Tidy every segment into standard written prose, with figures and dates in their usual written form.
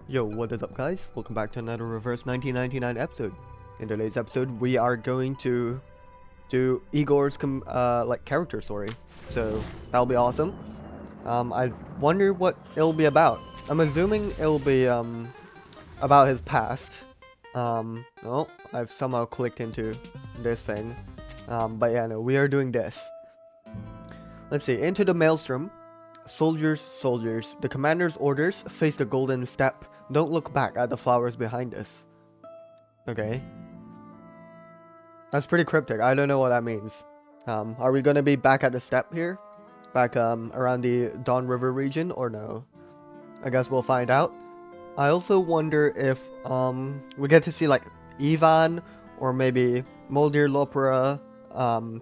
Yo, what is up guys? Welcome back to another Reverse 1999 episode. In today's episode, we are going to do Igor's character story. So, that'll be awesome. I wonder what it'll be about. I'm assuming it'll be about his past. Oh, I've somehow clicked into this thing. But yeah, no, we are doing this. Let's see, into the maelstrom. Soldiers, soldiers. The commander's orders, face the golden steppe. Don't look back at the flowers behind us. Okay. That's pretty cryptic. I don't know what that means. Are we gonna be back at the steppe here? Back around the Dawn River region or no? I guess we'll find out. I also wonder if we get to see like Ivan or maybe Moldir Lopera,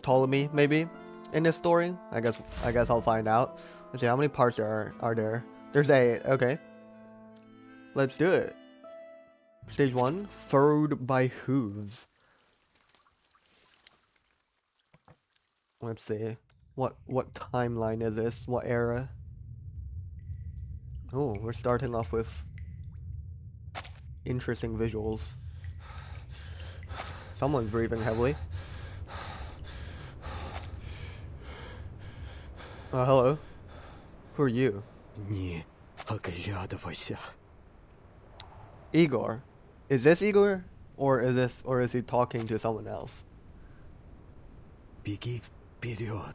Ptolemy maybe in this story. I guess I'll find out. Let's see how many parts are there. There's 8. Okay. Let's do it. Stage 1, furrowed by hooves. Let's see. What timeline is this? What era? Oh, we're starting off with interesting visuals. Someone's breathing heavily. Hello. Who are you? Не оглядывайся. Igor. Is this Igor? Or is he talking to someone else? Беги вперед.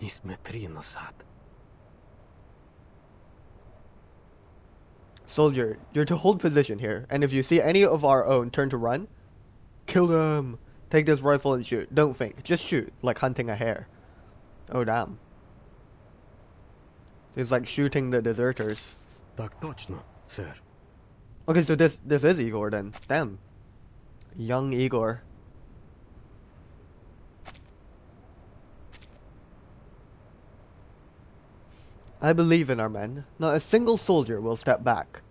Не смотри назад. Soldier, you're to hold position here, and if you see any of our own turn to run, kill them. Take this rifle and shoot. Don't think. Just shoot, like hunting a hare. Oh damn. It's like shooting the deserters. Так точно, сэр. Okay, so this is Igor then. Damn. Young Igor. I believe in our men. Not a single soldier will step back.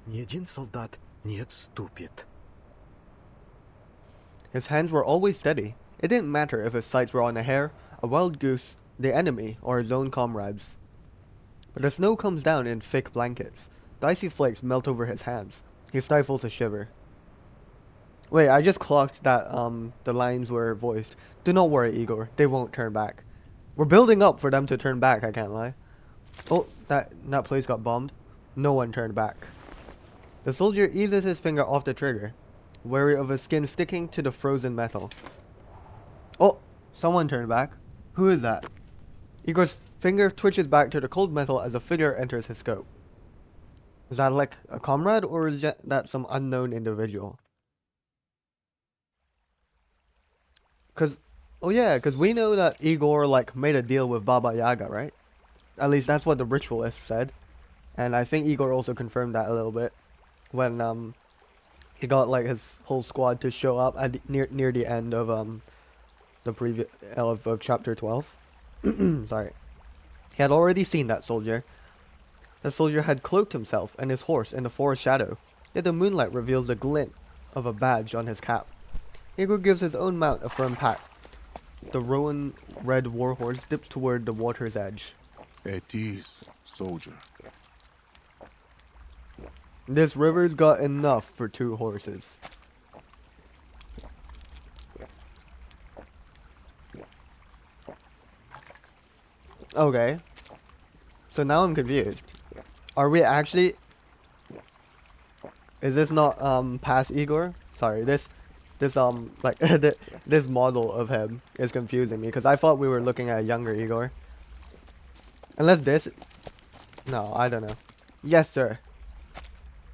Ни один солдат не отступит. His hands were always steady. It didn't matter if his sights were on a hare, a wild goose, the enemy, or his own comrades. But the snow comes down in thick blankets. The icy flakes melt over his hands. He stifles a shiver. Wait, I just clocked that the lines were voiced. Do not worry, Igor. They won't turn back. We're building up for them to turn back, I can't lie. Oh, that place got bombed. No one turned back. The soldier eases his finger off the trigger, wary of his skin sticking to the frozen metal. Oh, someone turned back. Who is that? Igor's finger twitches back to the cold metal as a figure enters his scope. Is that like a comrade or is that some unknown individual? Cause we know that Igor like made a deal with Baba Yaga, right? At least that's what the ritualist said. And I think Igor also confirmed that a little bit when he got like his whole squad to show up at near the end of the previous of chapter 12. Sorry. He had already seen that soldier. The soldier had cloaked himself and his horse in the forest shadow, yet the moonlight reveals the glint of a badge on his cap. Igor gives his own mount a firm pat. The roan red warhorse dips toward the water's edge. At ease, soldier. This river's got enough for 2 horses. Okay. So now I'm confused. Are we actually... Is this not past Igor? Sorry, this like this model of him is confusing me because I thought we were looking at a younger Igor. Unless this... No, I don't know. Yes, sir.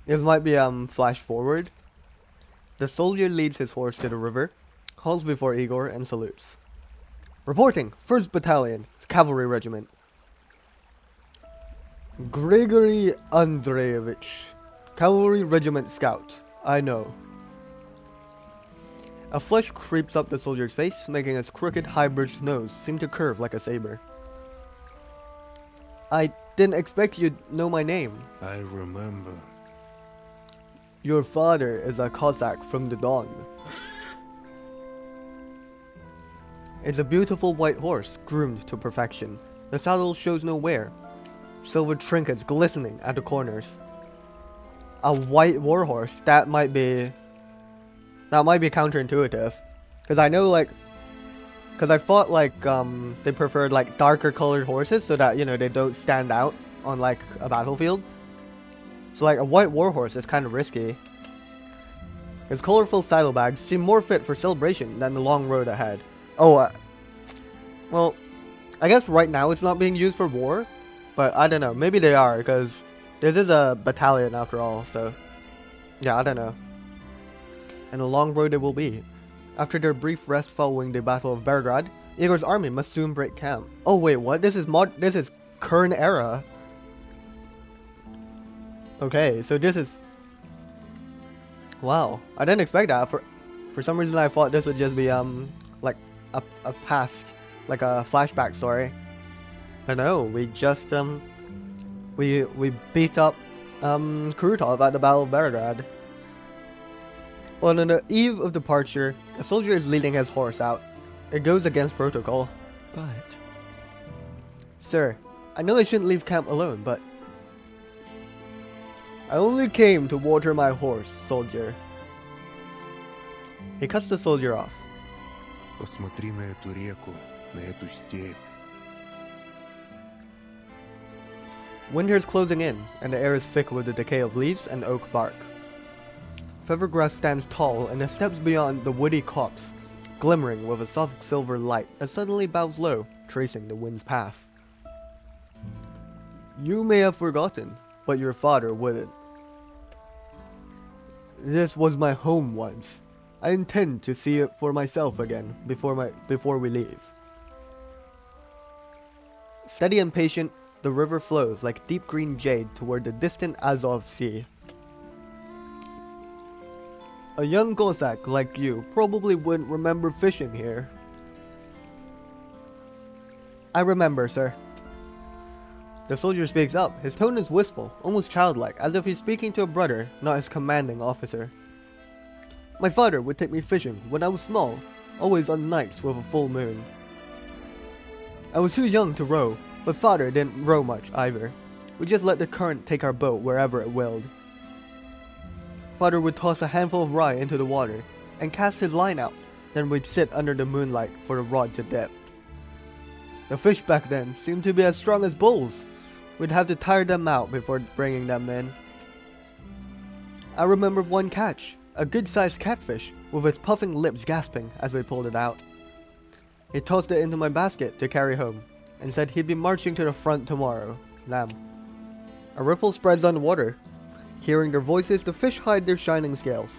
This might be flash forward. The soldier leads his horse to the river, halts before Igor and salutes. Reporting, 1st Battalion, Cavalry Regiment. Grigory Andreevich, Cavalry Regiment Scout. I know. A flush creeps up the soldier's face, making his crooked, high-bridged nose seem to curve like a saber. I didn't expect you'd know my name. I remember. Your father is a Cossack from the Don. It's a beautiful white horse, groomed to perfection. The saddle shows no wear. Silver trinkets glistening at the corners. A white warhorse. That might be counterintuitive, because I know because I thought they preferred like darker colored horses so that they don't stand out on like a battlefield. So like a white warhorse is kind of risky. His colorful saddlebags seem more fit for celebration than the long road ahead. Oh, well, I guess right now it's not being used for war, but I don't know. Maybe they are, because this is a battalion after all, so yeah, I don't know. And a long road it will be. After their brief rest following the Battle of Belgrade, Igor's army must soon break camp. Oh wait, what? This is current era. Okay, so this is... Wow, I didn't expect that. For some reason I thought this would just be like a past, like a flashback story. But no, we just we beat up Krutov at the Battle of Belgrade. Well, on the eve of departure, a soldier is leading his horse out. It goes against protocol. But Sir, I know I shouldn't leave camp alone, but I only came to water my horse, soldier. He cuts the soldier off. Посмотри на эту реку, на эту степь. Winter is closing in, and the air is thick with the decay of leaves and oak bark. Feathergrass stands tall and it steps beyond the woody copse, glimmering with a soft silver light that suddenly bows low, tracing the wind's path. You may have forgotten, but your father wouldn't. This was my home once. I intend to see it for myself again before we leave. Steady and patient, the river flows like deep green jade toward the distant Azov Sea. A young Cossack like you probably wouldn't remember fishing here. I remember, sir. The soldier speaks up. His tone is wistful, almost childlike, as if he's speaking to a brother, not his commanding officer. My father would take me fishing when I was small, always on nights with a full moon. I was too young to row, but father didn't row much either. We just let the current take our boat wherever it willed. Father would toss a handful of rye into the water and cast his line out, then we'd sit under the moonlight for the rod to dip. The fish back then seemed to be as strong as bulls. We'd have to tire them out before bringing them in. I remember one catch, a good-sized catfish with its puffing lips gasping as we pulled it out. He tossed it into my basket to carry home and said he'd be marching to the front tomorrow. Lamb. A ripple spreads on the water. Hearing their voices, the fish hide their shining scales.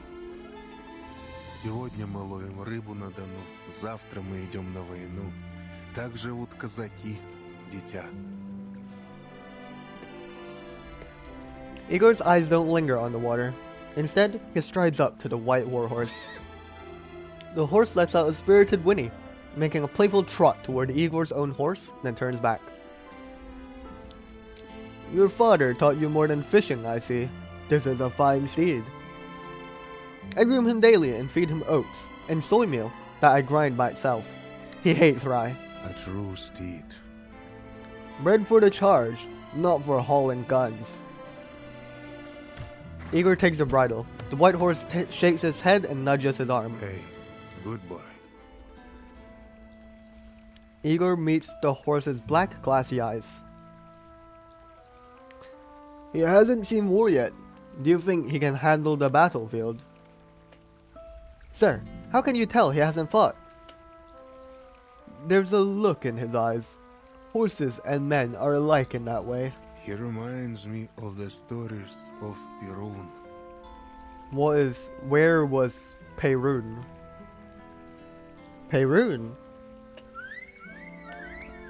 Сегодня мы ловим рыбу на Дону, завтра мы идем на войну. Так живут казаки, дитя. Igor's eyes don't linger on the water. Instead, he strides up to the white warhorse. The horse lets out a spirited whinny, making a playful trot toward Igor's own horse, then turns back. Your father taught you more than fishing, I see. This is a fine steed. I groom him daily and feed him oats and soy meal that I grind myself. He hates rye. A true steed. Bred for the charge, not for hauling guns. Igor takes the bridle. The white horse shakes his head and nudges his arm. Hey, goodbye. Igor meets the horse's black, glassy eyes. He hasn't seen war yet. Do you think he can handle the battlefield? Sir, how can you tell he hasn't fought? There's a look in his eyes. Horses and men are alike in that way. He reminds me of the stories of Perun. Where was Perun? Perun?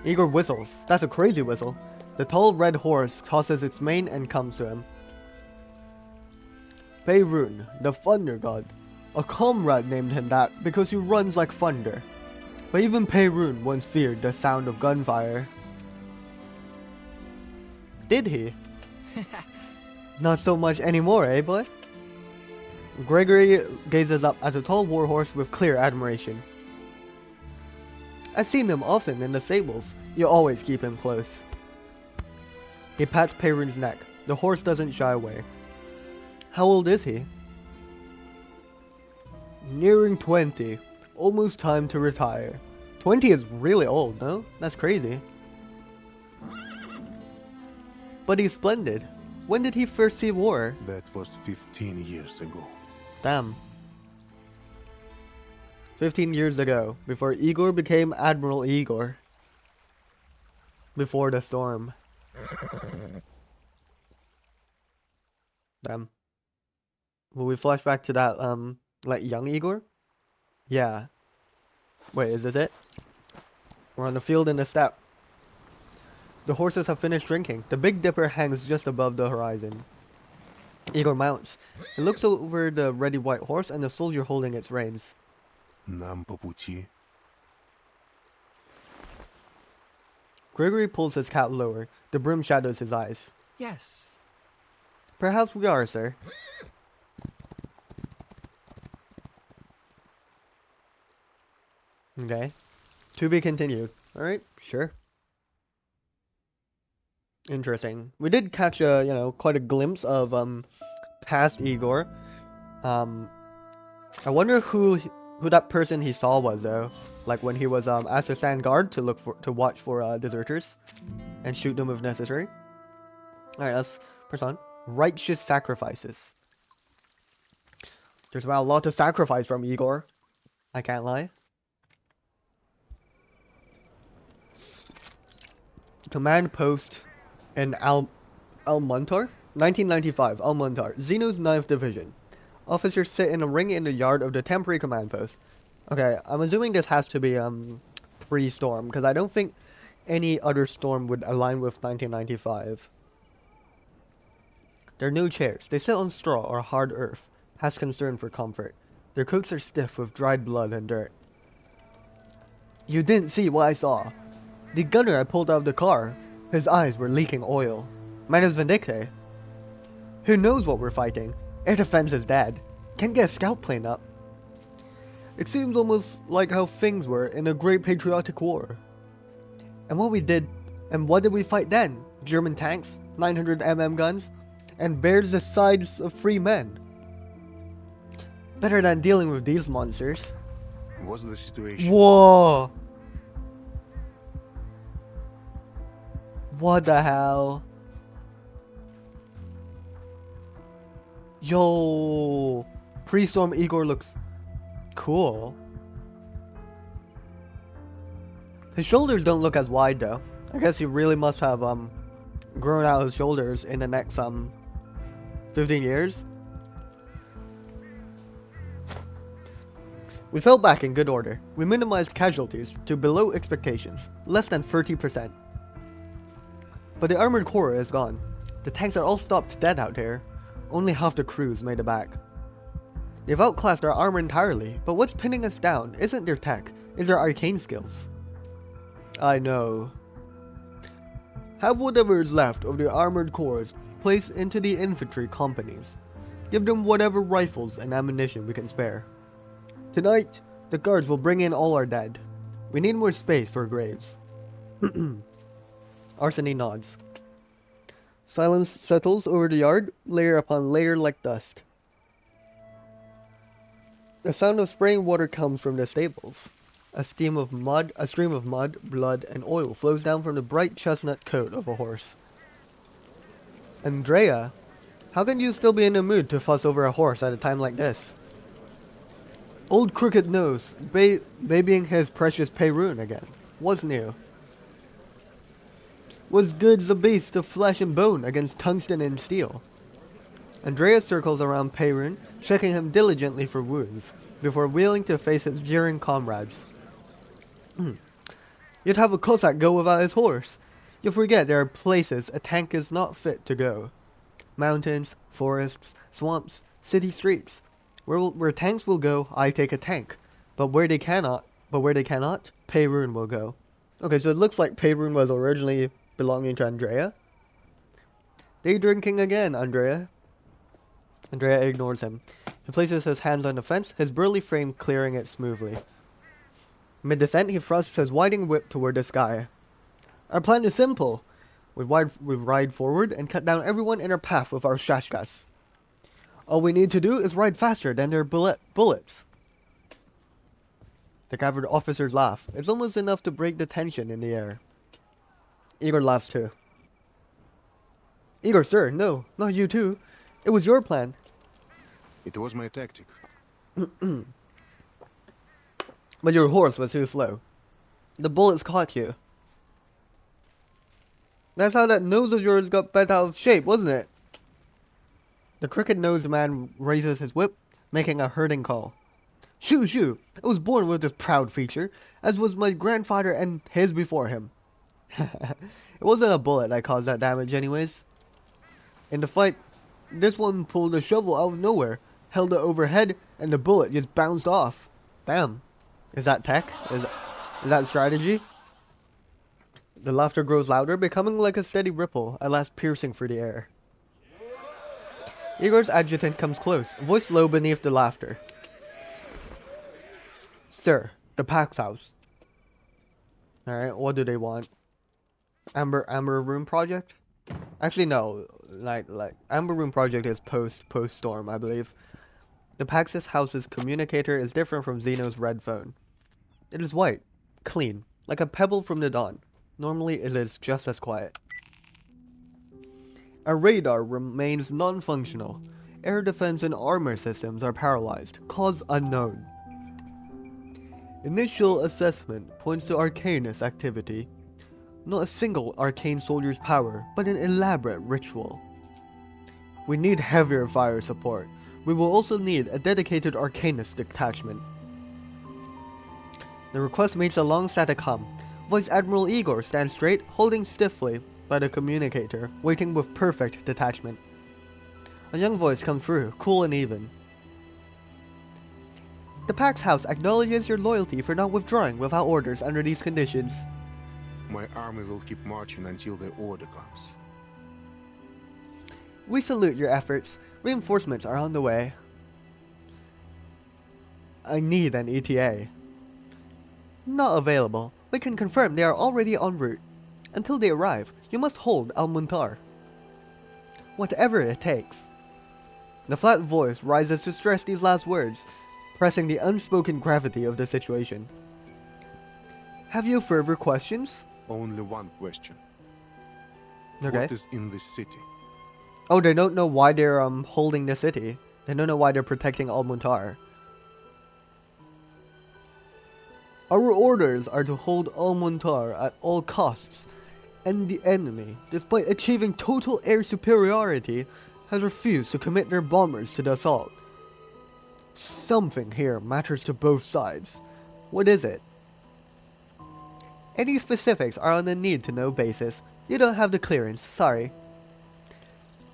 Igor whistles. That's a crazy whistle. The tall red horse tosses its mane and comes to him. Perun, the thunder god. A comrade named him that because he runs like thunder. But even Perun once feared the sound of gunfire. Did he? Not so much anymore, eh, boy? Gregory gazes up at the tall warhorse with clear admiration. I've seen them often in the stables. You always keep him close. He pats Perun's neck. The horse doesn't shy away. How old is he? Nearing 20. Almost time to retire. 20 is really old, no? That's crazy. But he's splendid. When did he first see war? That was 15 years ago. Damn. 15 years ago, before Igor became Admiral Igor. Before the storm. Damn. Will we flash back to that, like young Igor? Yeah. Wait, is this it? We're on the field in the steppe. The horses have finished drinking. The Big Dipper hangs just above the horizon. Igor mounts. He looks over the ready white horse and the soldier holding its reins. Нам по пути. Gregory pulls his cap lower. The brim shadows his eyes. Yes. Perhaps we are, sir. Okay. To be continued. Alright, sure. Interesting. We did catch a, quite a glimpse of, past Igor. I wonder who that person he saw was, though. Like when he was, asked to stand guard to watch for, deserters. And shoot them if necessary. Alright, let's press on. Righteous sacrifices. There's about a lot to sacrifice from Igor. I can't lie. Command post in Almuntar? 1995, Almuntar. Xeno's 9th Division. Officers sit in a ring in the yard of the temporary command post. Okay, I'm assuming this has to be, pre-storm, because I don't think any other storm would align with 1995. There are no chairs. They sit on straw or hard earth. Has concern for comfort. Their coats are stiff with dried blood and dirt. You didn't see what I saw. The gunner I pulled out of the car, his eyes were leaking oil. Minus Vindicte. Who knows what we're fighting? Air defense is dead. Can't get a scout plane up. It seems almost like how things were in a great patriotic war. And what did we fight then? German tanks, 900 mm guns, and bears the size of 3 men. Better than dealing with these monsters. What's the situation? Whoa! What the hell? Yo! Pre-storm Igor looks cool. His shoulders don't look as wide though. I guess he really must have grown out his shoulders in the next 15 years. We fell back in good order. We minimized casualties to below expectations, less than 30%. But the armored core is gone. The tanks are all stopped dead out here. Only half the crews made it back. They've outclassed our armor entirely, but what's pinning us down isn't their tech, it's their arcane skills. I know. Have whatever is left of the armored cores placed into the infantry companies. Give them whatever rifles and ammunition we can spare. Tonight, the guards will bring in all our dead. We need more space for graves. Arseny nods. Silence settles over the yard, layer upon layer like dust. The sound of spraying water comes from the stables. A stream of mud, blood, and oil flows down from the bright chestnut coat of a horse. Andrea, how can you still be in the mood to fuss over a horse at a time like this? Old Crooked Nose, babying his precious Perun again. What's new? Was good's a beast of flesh and bone against tungsten and steel. Andrea circles around Perun, checking him diligently for wounds, before wheeling to face his jeering comrades. You'd have a Cossack go without his horse. You forget there are places a tank is not fit to go. Mountains, forests, swamps, city streets. Where tanks will go, I take a tank. But where they cannot, Perun will go. Okay, so it looks like Perun was originally belonging to Andrea. Day drinking again, Andrea. Andrea ignores him. He places his hands on the fence, his burly frame clearing it smoothly. Mid-descent, he thrusts his winding whip toward the sky. Our plan is simple. We ride forward and cut down everyone in our path with our shashkas. All we need to do is ride faster than their bullets. The cavalry officers laugh. It's almost enough to break the tension in the air. Igor laughs too. Igor, sir, no, not you too. It was your plan. It was my tactic. But your horse was too slow. The bullets caught you. That's how that nose of yours got bent out of shape, wasn't it? The crooked-nosed man raises his whip, making a herding call. Shoo, shoo! I was born with this proud feature, as was my grandfather and his before him. It wasn't a bullet that caused that damage anyways. In the fight, this one pulled a shovel out of nowhere, held it overhead, and the bullet just bounced off. Damn. Is that tech? Is that strategy? The laughter grows louder, becoming like a steady ripple, at last piercing through the air. Igor's adjutant comes close, voice low beneath the laughter. Sir, the Pax House. Alright, what do they want? Amber Room Project? Actually, no. Like Amber Room Project is post-storm, I believe. The Pax's house's communicator is different from Zeno's red phone. It is white, clean, like a pebble from the dawn. Normally, it is just as quiet. Our radar remains non-functional. Air defense and armor systems are paralyzed. Cause unknown. Initial assessment points to Arcanist activity. Not a single arcane soldier's power, but an elaborate ritual. We need heavier fire support. We will also need a dedicated Arcanist detachment. The request makes a long static hum. Vice Admiral Igor stands straight, holding stiffly by the communicator, waiting with perfect detachment. A young voice comes through, cool and even. The Pax House acknowledges your loyalty for not withdrawing without orders under these conditions. My army will keep marching until the order comes. We salute your efforts. Reinforcements are on the way. I need an ETA. Not available. We can confirm they are already en route. Until they arrive, you must hold Al-Muntar. Whatever it takes. The flat voice rises to stress these last words, pressing the unspoken gravity of the situation. Have you further questions? Only one question. Okay. What is in this city? Oh, they don't know why they're holding the city. They don't know why they're protecting Al-Muntar. Our orders are to hold Al-Muntar at all costs, and the enemy, despite achieving total air superiority, has refused to commit their bombers to the assault. Something here matters to both sides. What is it? Any specifics are on a need-to-know basis. You don't have the clearance, sorry.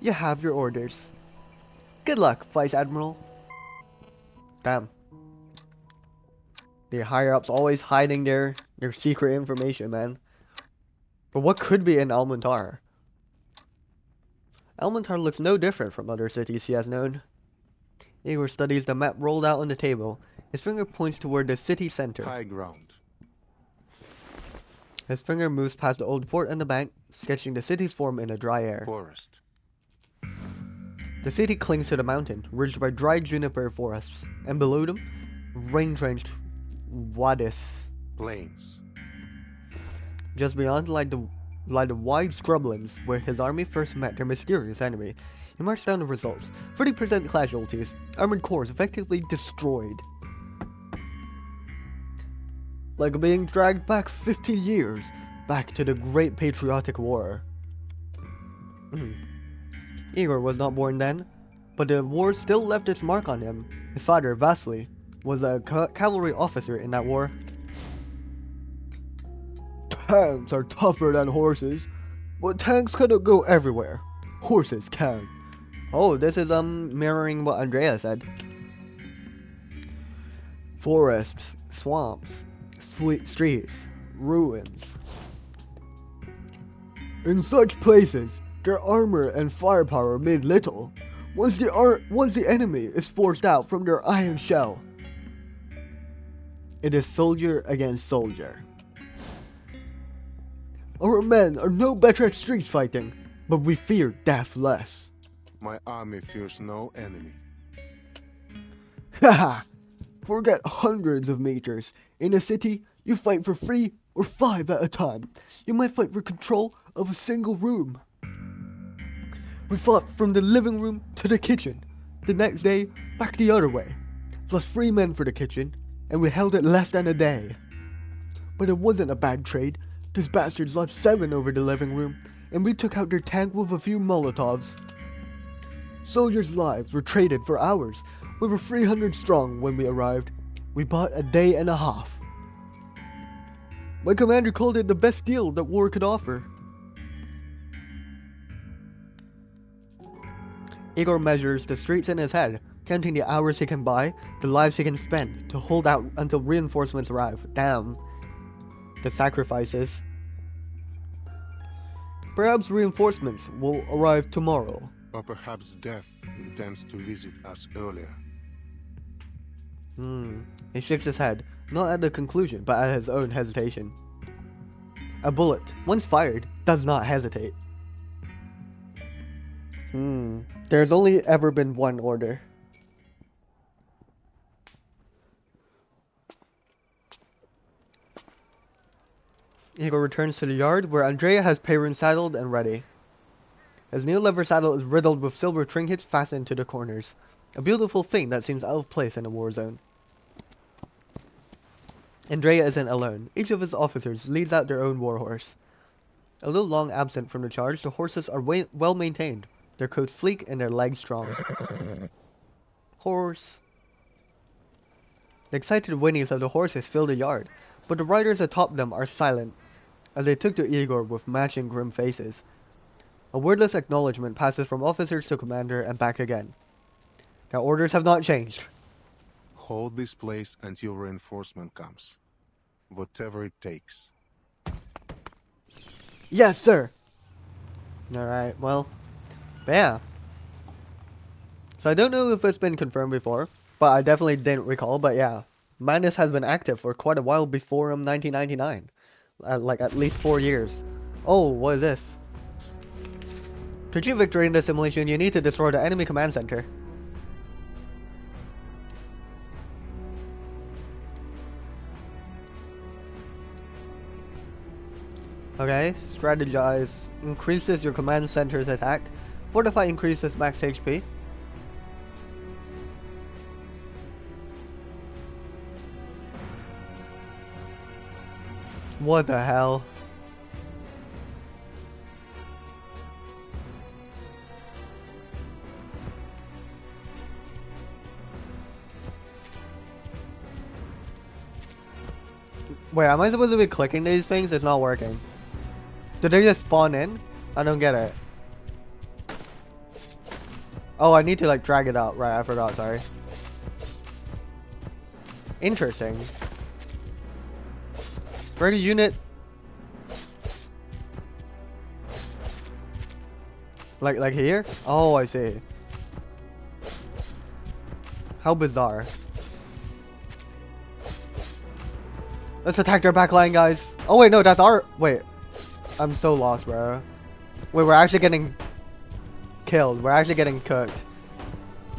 You have your orders. Good luck, Vice Admiral. Damn. The higher-ups always hiding their secret information, man. But what could be in Al-Muntar? Al-Muntar looks no different from other cities he has known. Igor studies the map rolled out on the table. His finger points toward the city center. High ground. His finger moves past the old fort and the bank, sketching the city's form in the dry air. Forest. The city clings to the mountain, ridged by dry juniper forests, and below them, rain-drenched wadis. Plains. Just beyond lie the wide scrublands where his army first met their mysterious enemy. He marks down the results. 30% casualties, armored cores effectively destroyed. Like being dragged back 50 years, back to the Great Patriotic War. Igor was not born then, but the war still left its mark on him. His father, Vasily, was a cavalry officer in that war. Tanks are tougher than horses, but tanks cannot go everywhere. Horses can. Oh, this is mirroring what Andrea said. Forests, swamps, streets, ruins. In such places, their armor and firepower mean little. Once the enemy is forced out from their iron shell, it is soldier against soldier. Our men are no better at street fighting, but we fear death less. My army fears no enemy. Haha! Forget hundreds of meters. In a city, you fight for 3 or 5 at a time. You might fight for control of a single room. We fought from the living room to the kitchen. The next day, back the other way. Plus 3 men for the kitchen, and we held it less than a day. But it wasn't a bad trade. Those bastards left 7 over the living room, and we took out their tank with a few Molotovs. Soldiers' lives were traded for ours. We were 300 strong when we arrived. We bought a day and a half. My commander called it the best deal that war could offer. Igor measures the streets in his head, counting the hours he can buy, the lives he can spend, to hold out until reinforcements arrive. Damn. The sacrifices. Perhaps reinforcements will arrive tomorrow. Or perhaps death intends to visit us earlier. He shakes his head, not at the conclusion, but at his own hesitation. A bullet, once fired, does not hesitate. There's only ever been one order. Igor returns to the yard, where Andrea has Perrin saddled and ready. His new leather saddle is riddled with silver trinkets fastened to the corners. A beautiful thing that seems out of place in a war zone. Andrea isn't alone. Each of his officers leads out their own warhorse. Although long absent from the charge, the horses are well maintained, their coats sleek and their legs strong. Horse. The excited whinnies of the horses fill the yard, but the riders atop them are silent, as they took to Igor with matching grim faces. A wordless acknowledgement passes from officers to commander and back again. Their orders have not changed. Hold this place until reinforcement comes. Whatever it takes. Yes, sir! Alright, well. But yeah. So I don't know if it's been confirmed before, but I definitely didn't recall, but yeah. Madness has been active for quite a while before 1999. Like at least 4 years. Oh, what is this? To achieve victory in this simulation, you need to destroy the enemy command center. Okay, strategize. Increases your command center's attack. Fortify increases max HP. What the hell? Wait, am I supposed to be clicking these things? It's not working. Did they just spawn in? I don't get it. Oh, I need to like drag it out. Right, I forgot, sorry. Interesting. Ready unit. Like here? Oh, I see. How bizarre. Let's attack their backline, guys. Oh wait, no, that's our... Wait. I'm so lost, bro. Wait, we're actually getting killed. We're actually getting cooked.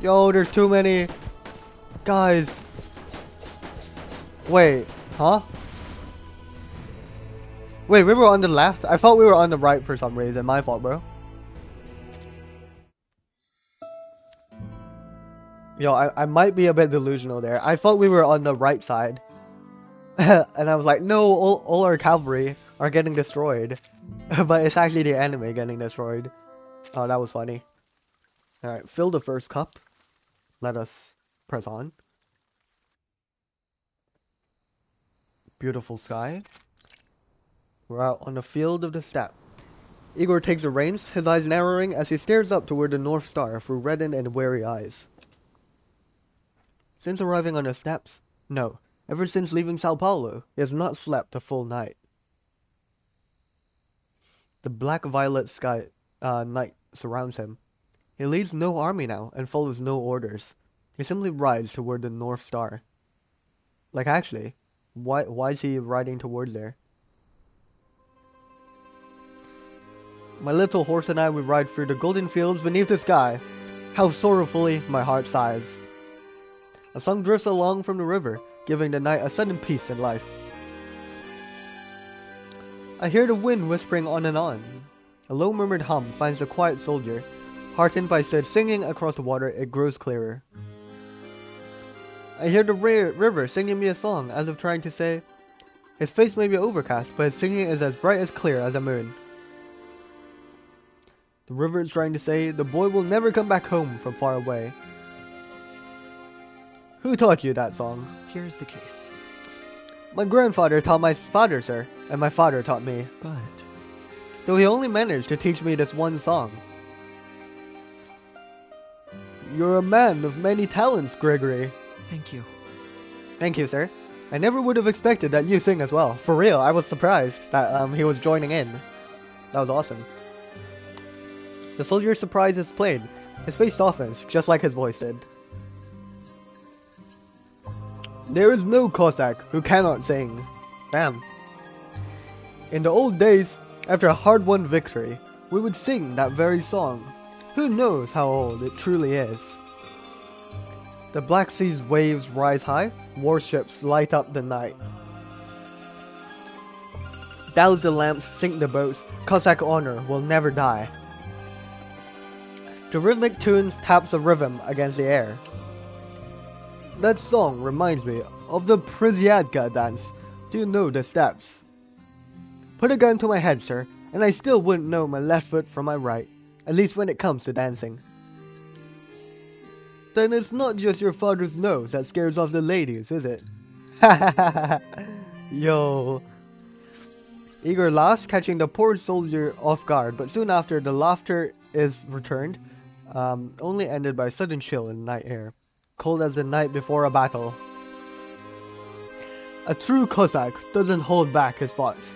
Yo, there's too many guys. Wait, huh? Wait, we were on the left? I thought we were on the right for some reason. My fault, bro. Yo, I might be a bit delusional there. I thought we were on the right side. And I was like, no, all our cavalry are getting destroyed. But it's actually the enemy getting destroyed. Oh, that was funny. Alright, fill the first cup. Let us press on. Beautiful sky. We're out on the field of the steppe. Igor takes the reins, his eyes narrowing as he stares up toward the North Star through reddened and weary eyes. Since arriving on the steppes? No. Ever since leaving Sao Paulo, he has not slept a full night. The black-violet sky night surrounds him. He leads no army now and follows no orders. He simply rides toward the North Star. Like actually, why is he riding toward there? My little horse and I would ride through the golden fields beneath the sky. How sorrowfully my heart sighs. A song drifts along from the river, giving the night a sudden peace and life. I hear the wind whispering on and on. A low murmured hum finds the quiet soldier. Heartened by Sid singing across the water, it grows clearer. I hear the river singing me a song, as if trying to say, his face may be overcast, but his singing is as bright as clear as a moon. The river is trying to say, the boy will never come back home from far away. Who taught you that song? Here is the case. My grandfather taught my father, sir, and my father taught me. But Though he only managed to teach me this one song. You're a man of many talents, Gregory. thank you. Thank you, sir. I never would have expected that you sing as well. For real, I was surprised that he was joining in. That was awesome. The soldier's surprise is played. His face softens, just like his voice did. There is no Cossack who cannot sing. Damn. In the old days, after a hard-won victory, we would sing that very song. Who knows how old it truly is? The Black Sea's waves rise high, warships light up the night. Douse the lamps, sink the boats, Cossack honor will never die. The rhythmic tunes taps a rhythm against the air. That song reminds me of the Prysiadka dance. Do you know the steps? Put a gun to my head, sir, and I still wouldn't know my left foot from my right, at least when it comes to dancing. Then it's not just your father's nose that scares off the ladies, is it? Yo. Igor laughs, catching the poor soldier off guard, but soon after the laughter is returned, only ended by a sudden chill in the night air, cold as the night before a battle. A true Cossack doesn't hold back his thoughts.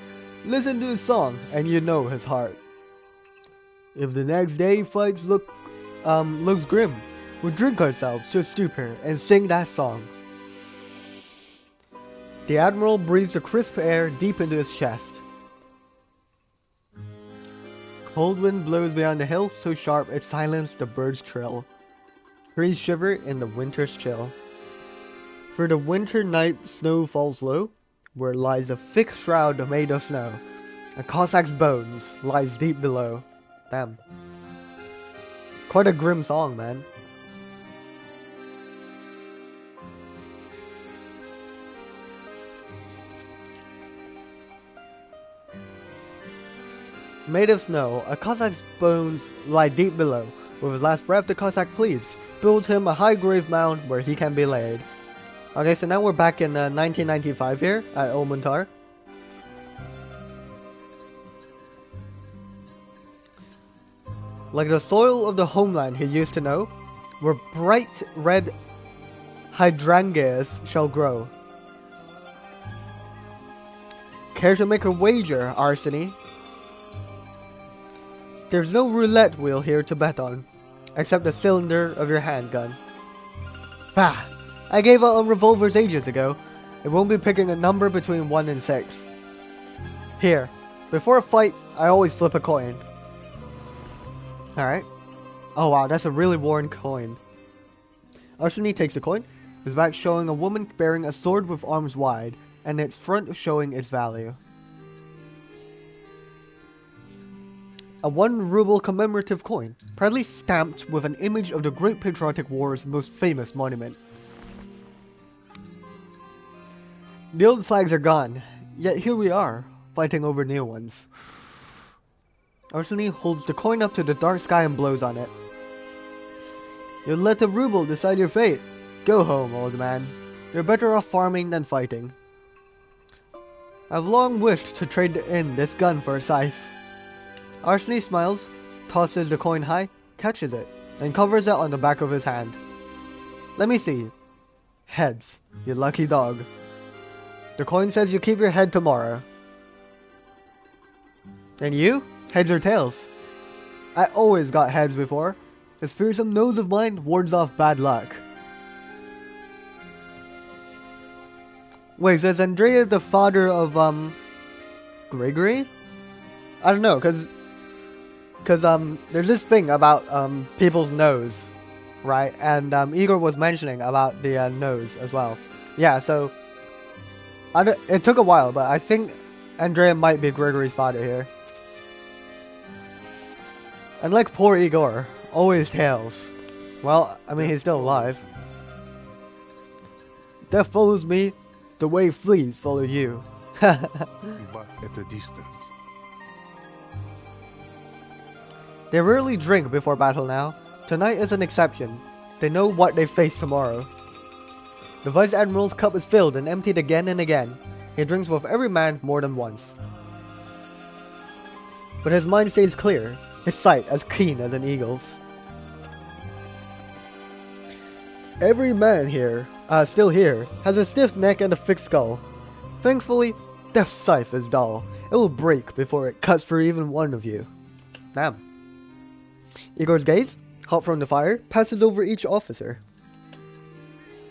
Listen to his song, and you know his heart. If the next day fights looks grim, we'll drink ourselves to a stupor and sing that song. The Admiral breathes the crisp air deep into his chest. Cold wind blows beyond the hill, so sharp it silenced the birds' trill. Trees shiver in the winter's chill. For the winter night snow falls low, where lies a thick shroud made of snow. A Cossack's bones lies deep below. Damn. Quite a grim song, man. Made of snow, a Cossack's bones lie deep below. With his last breath, the Cossack pleads, build him a high grave mound where he can be laid. Okay, so now we're back in 1995 here at Olmuntar. Like the soil of the homeland he used to know, where bright red hydrangeas shall grow. Care to make a wager, Arseny? There's no roulette wheel here to bet on, except the cylinder of your handgun. Bah! I gave out on revolvers ages ago. It won't be picking a number between 1 and 6. Here, before a fight, I always flip a coin. Alright. Oh wow, that's a really worn coin. Arseny takes the coin, his back showing a woman bearing a sword with arms wide, and its front showing its value. A 1 ruble commemorative coin, proudly stamped with an image of the Great Patriotic War's most famous monument. The old flags are gone, yet here we are, fighting over new ones. Arseny holds the coin up to the dark sky and blows on it. You'll let the ruble decide your fate. Go home, old man. You're better off farming than fighting. I've long wished to trade in this gun for a scythe. Arseny smiles, tosses the coin high, catches it, and covers it on the back of his hand. Let me see. Heads, you lucky dog. The coin says you keep your head tomorrow. And you? Heads or tails? I always got heads before. This fearsome nose of mine wards off bad luck. Wait, so is Andrea the father of, Gregory? I don't know, cause Cause there's this thing about people's nose, right? And Igor was mentioning about the nose as well. Yeah, so it took a while, but I think Andrea might be Gregory's father here. And like poor Igor, always tails. Well, I mean, he's still alive. Death follows me the way fleas follow you. but at a distance. They rarely drink before battle now. Tonight is an exception. They know what they face tomorrow. The Vice Admiral's cup is filled and emptied again and again. He drinks with every man more than once. But his mind stays clear, his sight as keen as an eagle's. Every man here, still here, has a stiff neck and a fixed skull. Thankfully, Death's scythe is dull. It will break before it cuts through even one of you. Damn. Igor's gaze, hot from the fire, passes over each officer.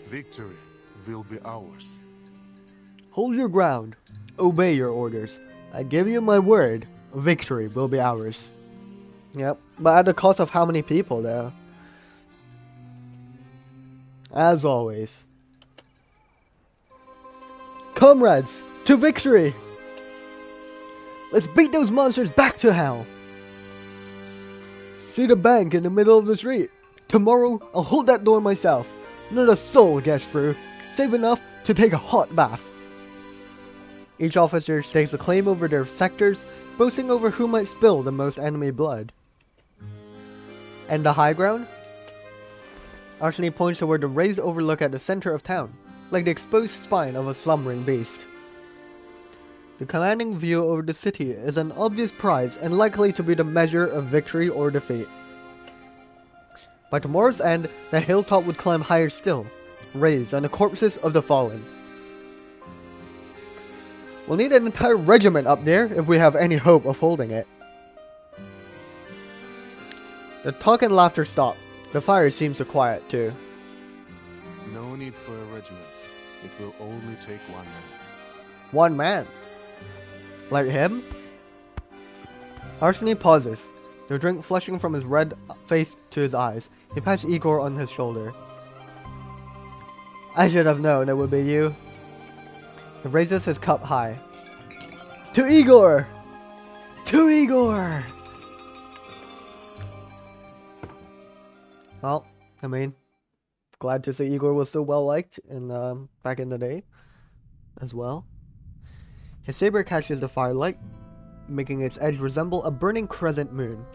Victory will be ours. Hold your ground. Obey your orders. I give you my word. Victory will be ours. Yep, but at the cost of how many people, though? As always. Comrades, to victory! Let's beat those monsters back to hell! See the bank in the middle of the street? Tomorrow, I'll hold that door myself. Not a soul gets through, save enough to take a hot bath. Each officer stakes a claim over their sectors, boasting over who might spill the most enemy blood. And the high ground? Arseny points toward the raised overlook at the center of town, like the exposed spine of a slumbering beast. The commanding view over the city is an obvious prize and likely to be the measure of victory or defeat. By tomorrow's end, the hilltop would climb higher still, raised on the corpses of the fallen. We'll need an entire regiment up there if we have any hope of holding it. The talk and laughter stop. The fire seems to quiet too. No need for a regiment. It will only take one man. One man? Like him? Arseny pauses, the drink flushing from his red face to his eyes. He pats Igor on his shoulder. I should have known it would be you. He raises his cup high. To Igor! To Igor! Well, I mean, glad to see Igor was so well liked in back in the day as well. His saber catches the firelight, making its edge resemble a burning crescent moon.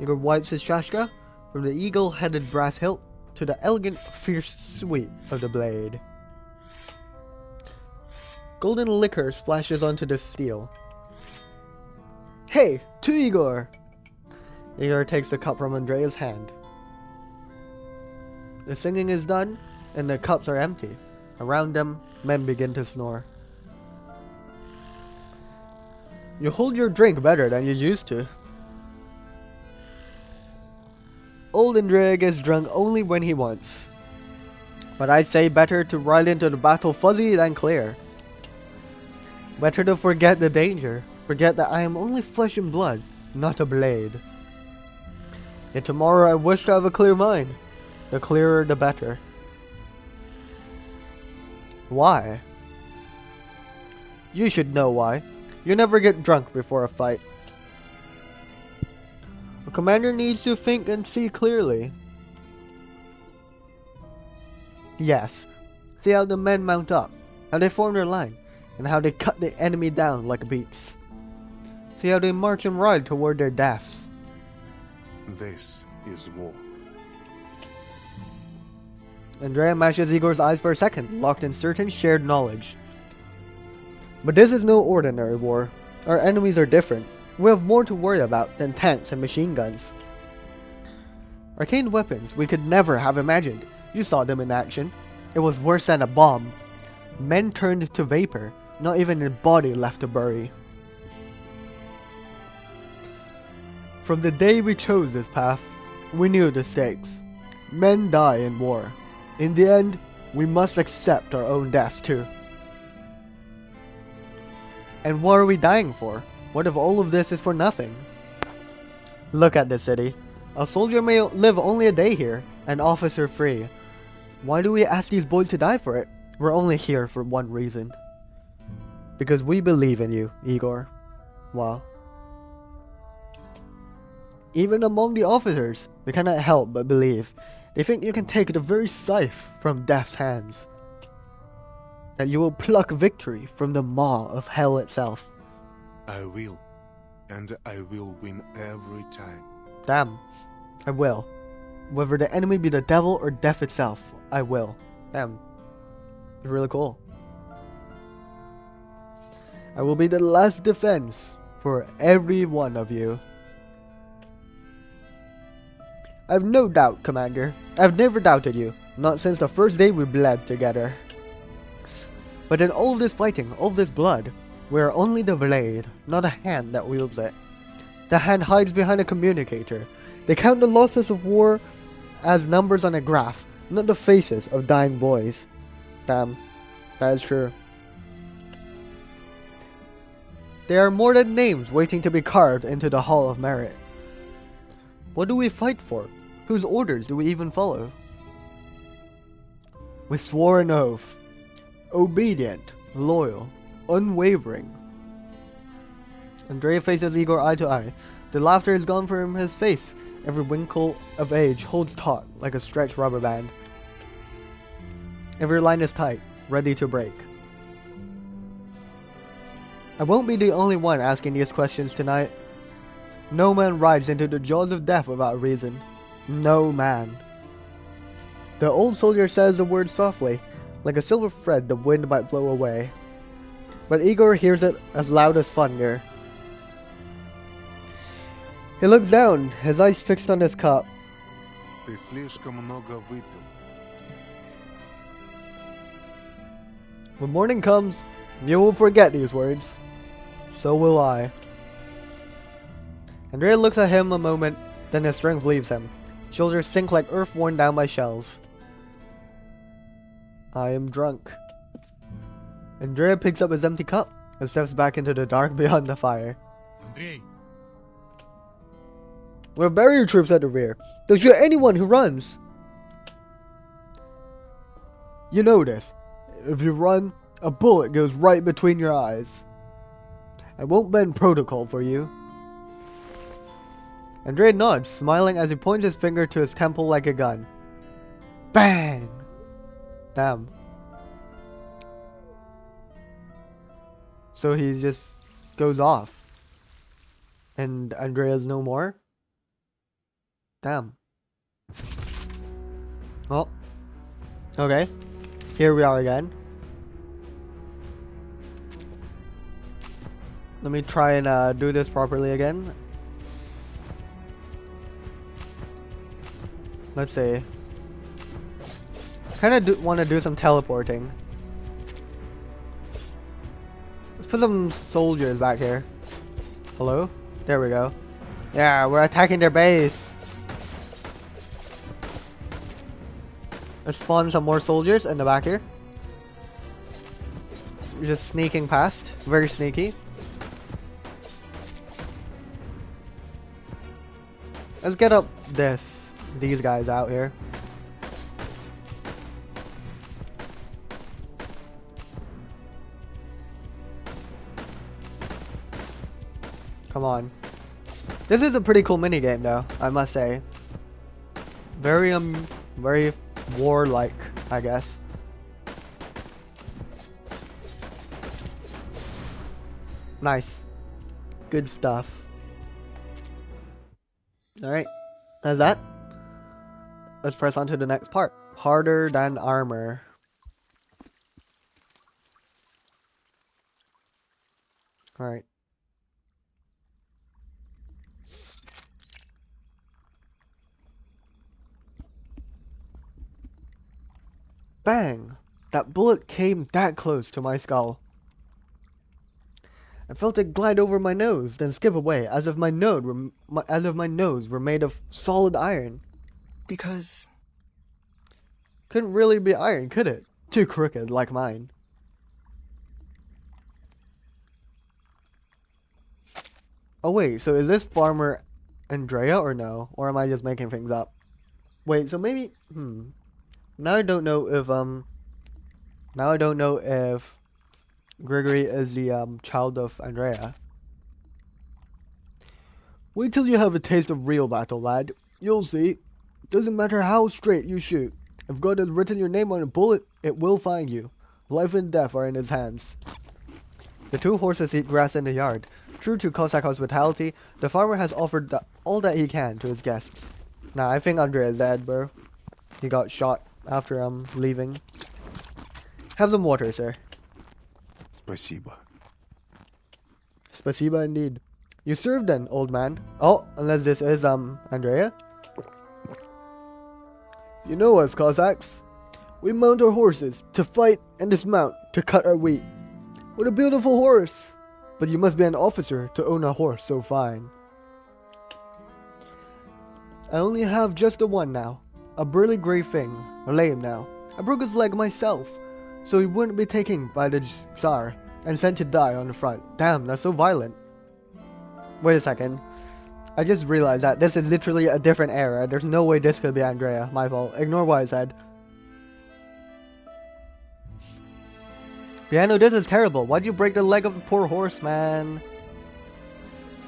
Igor wipes his shashka from the eagle-headed brass hilt to the elegant, fierce sweep of the blade. Golden liquor splashes onto the steel. Hey, to Igor! Igor takes the cup from Andrea's hand. The singing is done, and the cups are empty. Around them, men begin to snore. You hold your drink better than you used to. Old Andrea gets drunk only when he wants. But I say better to ride into the battle fuzzy than clear. Better to forget the danger, forget that I am only flesh and blood, not a blade. Yet tomorrow I wish to have a clear mind. The clearer the better. Why? You should know why. You never get drunk before a fight. A commander needs to think and see clearly. Yes. See how the men mount up, how they form their line, and how they cut the enemy down like beets. See how they march and ride toward their deaths. This is war. Andrea matches Igor's eyes for a second, locked in certain shared knowledge. But this is no ordinary war. Our enemies are different. We have more to worry about than tanks and machine guns. Arcane weapons we could never have imagined. You saw them in action. It was worse than a bomb. Men turned to vapor, not even a body left to bury. From the day we chose this path, we knew the stakes. Men die in war. In the end, we must accept our own deaths too. And what are we dying for? What if all of this is for nothing? Look at this city. A soldier may live only a day here, an officer free. Why do we ask these boys to die for it? We're only here for one reason. Because we believe in you, Igor. Wow. Even among the officers, they cannot help but believe. They think you can take the very scythe from death's hands. That you will pluck victory from the maw of hell itself. I will. And I will win every time. Damn. I will. Whether the enemy be the devil or death itself, I will. Damn. It's really cool. I will be the last defense for every one of you. I have no doubt, Commander. I've never doubted you. Not since the first day we bled together. But in all this fighting, all this blood, we are only the blade, not a hand that wields it. The hand hides behind a communicator. They count the losses of war as numbers on a graph, not the faces of dying boys. Damn, that is true. They are more than names waiting to be carved into the Hall of Merit. What do we fight for? Whose orders do we even follow? We swore an oath. Obedient, loyal, unwavering. Andrea faces Igor eye to eye. The laughter is gone from his face. Every wrinkle of age holds taut like a stretched rubber band. Every line is tight, ready to break. I won't be the only one asking these questions tonight. No man rides into the jaws of death without reason. No man. The old soldier says the word softly, like a silver thread the wind might blow away. But Igor hears it as loud as thunder. He looks down, his eyes fixed on his cup. Ты слишком много выпил. When morning comes, you will forget these words. So will I. Andrea looks at him a moment, then his strength leaves him. Shoulders sink like earth worn down by shells. I am drunk. Andrea picks up his empty cup and steps back into the dark beyond the fire. Андрей! We'll bury your troops at the rear. They'll shoot anyone who runs. You know this. If you run, a bullet goes right between your eyes. I won't bend protocol for you. Andrea nods, smiling as he points his finger to his temple like a gun. Bang! Damn. So he just goes off. And Andrea's no more? Damn. Well. Okay. Here we are again. Let me try and do this properly again. Let's see. Kind of want to do some teleporting. Let's put some soldiers back here. Hello? There we go. Yeah, we're attacking their base. Let's spawn some more soldiers in the back here. We're just sneaking past. Very sneaky. Let's get up these guys out here. Come on. This is a pretty cool minigame though, I must say. Very warlike, I guess. Nice. Good stuff. Alright. That's that. Let's press on to the next part. Harder than armor. Alright. Bang! That bullet came that close to my skull. I felt it glide over my nose, then skip away, as if my nose were made of solid iron. Because... Couldn't really be iron, could it? Too crooked, like mine. Oh wait, so is this farmer Andrea or no? Or am I just making things up? Wait, so maybe now I don't know if Gregory is the child of Andrea. Wait till you have a taste of real battle, lad. You'll see. Doesn't matter how straight you shoot. If God has written your name on a bullet, it will find you. Life and death are in his hands. The two horses eat grass in the yard. True to Cossack hospitality, the farmer has offered all that he can to his guests. Nah, I think Andrea is dead, bro. He got shot after leaving. Have some water, sir. Спасибо. Spasiba indeed. You serve then, old man. Oh, unless this is Andrea? You know us, Cossacks. We mount our horses to fight and dismount to cut our wheat. What a beautiful horse! But you must be an officer to own a horse so fine. I only have just the one now. A burly grey thing, lame now. I broke his leg myself, so he wouldn't be taken by the Tsar and sent to die on the front. Damn, that's so violent. Wait a second. I just realized that this is literally a different era. There's no way this could be Andrea. My fault. Ignore what I said. Piano, this is terrible. Why'd you break the leg of the poor horse, man?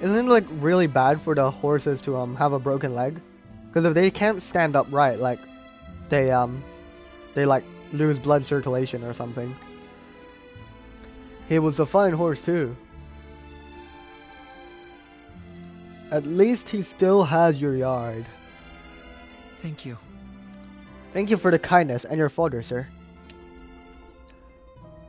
Isn't it like really bad for the horses to have a broken leg? Because if they can't stand upright, like they like lose blood circulation or something. He was a fine horse too. At least he still has your yard. Thank you. Thank you for the kindness and your fodder, sir.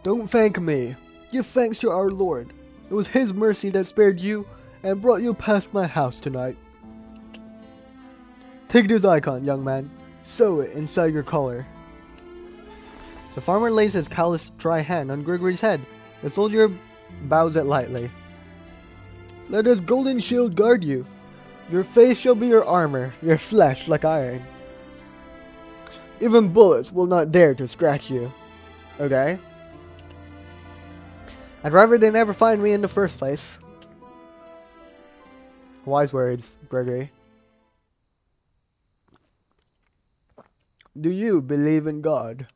Don't thank me. Give thanks to our Lord. It was his mercy that spared you and brought you past my house tonight. Take this icon, young man. Sew it inside your collar. The farmer lays his calloused, dry hand on Gregory's head. The soldier bows it lightly. Let this golden shield guard you. Your face shall be your armor, your flesh like iron. Even bullets will not dare to scratch you. Okay? I'd rather they never find me in the first place. Wise words, Gregory. Do you believe in God?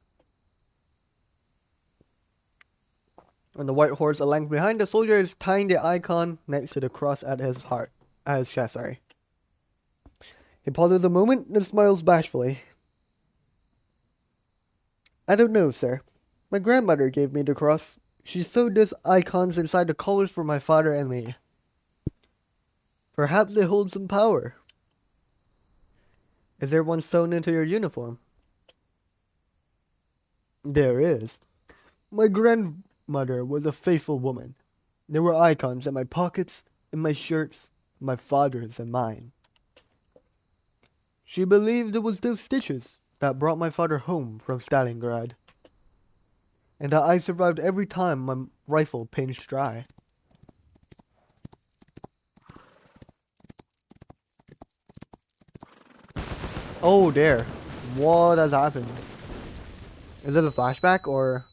On the white horse a length behind, the soldier is tying the icon next to the cross at his chest, sorry. He pauses a moment, then smiles bashfully. I don't know, sir. My grandmother gave me the cross. She sewed these icons inside the collars for my father and me. Perhaps they hold some power. Is there one sewn into your uniform? There is. My grandmother was a faithful woman. There were icons in my pockets, in my shirts, my father's and mine. She believed it was those stitches that brought my father home from Stalingrad, and that I survived every time my rifle pinched dry. Oh dear, what has happened? Is it a flashback or...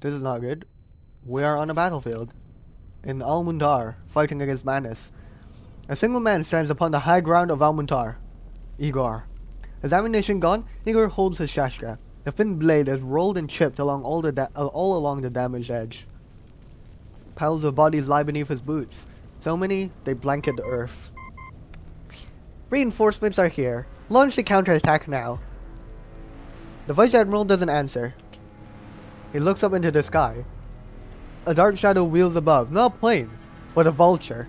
This is not good. We are on a battlefield. In Almundar, fighting against madness. A single man stands upon the high ground of Almundar. Igor. His ammunition gone, Igor holds his shashka. The thin blade is rolled and chipped along all along the damaged edge. Piles of bodies lie beneath his boots. So many, they blanket the earth. Reinforcements are here. Launch the counterattack now. The Vice Admiral doesn't answer. He looks up into the sky. A dark shadow wheels above, not a plane, but a vulture.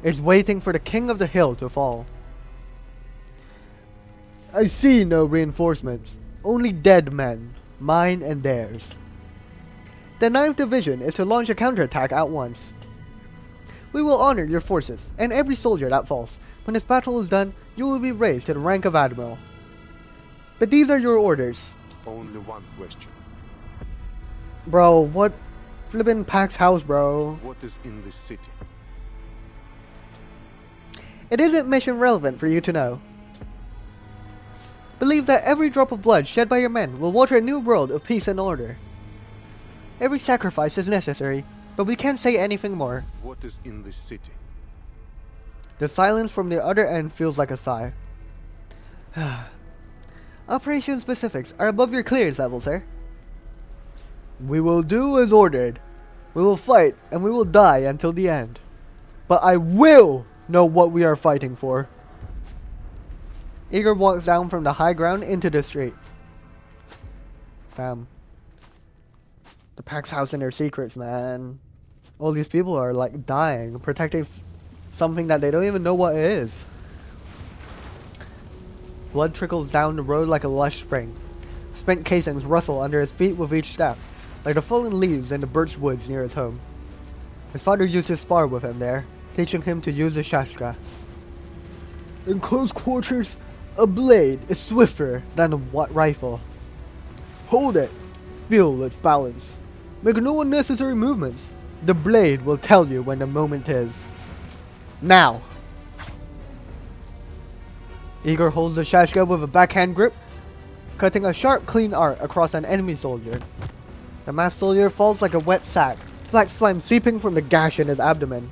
It's waiting for the king of the hill to fall. I see no reinforcements, only dead men, mine and theirs. The 9th Division is to launch a counterattack at once. We will honor your forces, and every soldier that falls. When this battle is done, you will be raised to the rank of Admiral. But these are your orders. Only one question. Bro, what flippin' Pax house, bro? What is in this city? It isn't mission relevant for you to know. Believe that every drop of blood shed by your men will water a new world of peace and order. Every sacrifice is necessary, but we can't say anything more. What is in this city? The silence from the other end feels like a sigh. Operation specifics are above your clearance level, sir. We will do as ordered. We will fight, and we will die until the end. But I will know what we are fighting for. Igor walks down from the high ground into the street. Damn. The pack's house and their secrets, man. All these people are like dying, protecting something that they don't even know what it is. Blood trickles down the road like a lush spring. Spent casings rustle under his feet with each step, like the fallen leaves in the birch woods near his home. His father used to spar with him there, teaching him to use a shashka. In close quarters, a blade is swifter than a rifle. Hold it. Feel its balance. Make no unnecessary movements. The blade will tell you when the moment is. Now. Igor holds the shashka with a backhand grip, cutting a sharp, clean arc across an enemy soldier. The masked soldier falls like a wet sack, black slime seeping from the gash in his abdomen.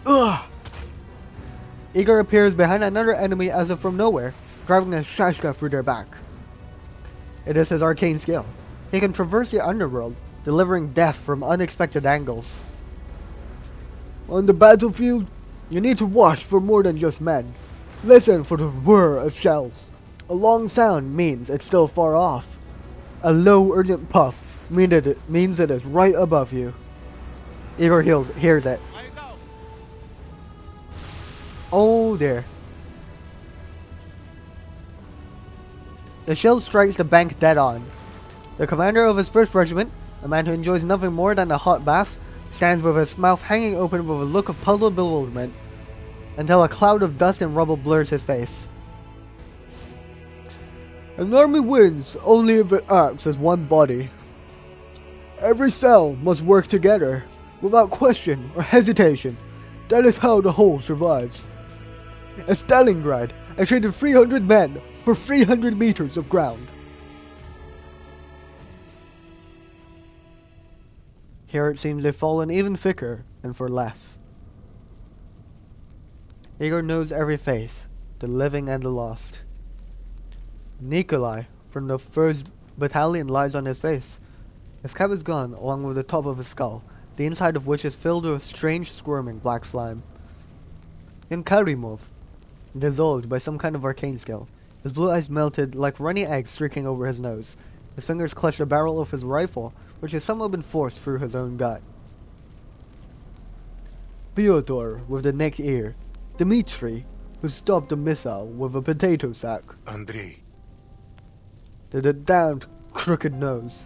Ugh! Igor appears behind another enemy as if from nowhere, driving a shashka through their back. It is his arcane skill. He can traverse the underworld, delivering death from unexpected angles. On the battlefield, you need to watch for more than just men. Listen for the whir of shells. A long sound means it's still far off. A low, urgent puff means it is right above you. Igor hears it. Oh dear. The shell strikes the bank dead on. The commander of his first regiment, a man who enjoys nothing more than a hot bath, stands with his mouth hanging open with a look of puzzled bewilderment, until a cloud of dust and rubble blurs his face. An army wins only if it acts as one body. Every cell must work together, without question or hesitation. That is how the whole survives. At Stalingrad, I traded 300 men for 300 meters of ground. Here it seems they've fallen even thicker, and for less. Igor knows every face, the living and the lost. Nikolai, from the 1st Battalion, lies on his face. His cap is gone, along with the top of his skull, the inside of which is filled with strange, squirming black slime. And Karimov, dissolved by some kind of arcane skill, his blue eyes melted like runny eggs streaking over his nose. His fingers clutch the barrel of his rifle, which has somehow been forced through his own gut. Fyodor, with the neck ear. Dmitri, who stopped the missile with a potato sack. Андрей, The damned crooked nose.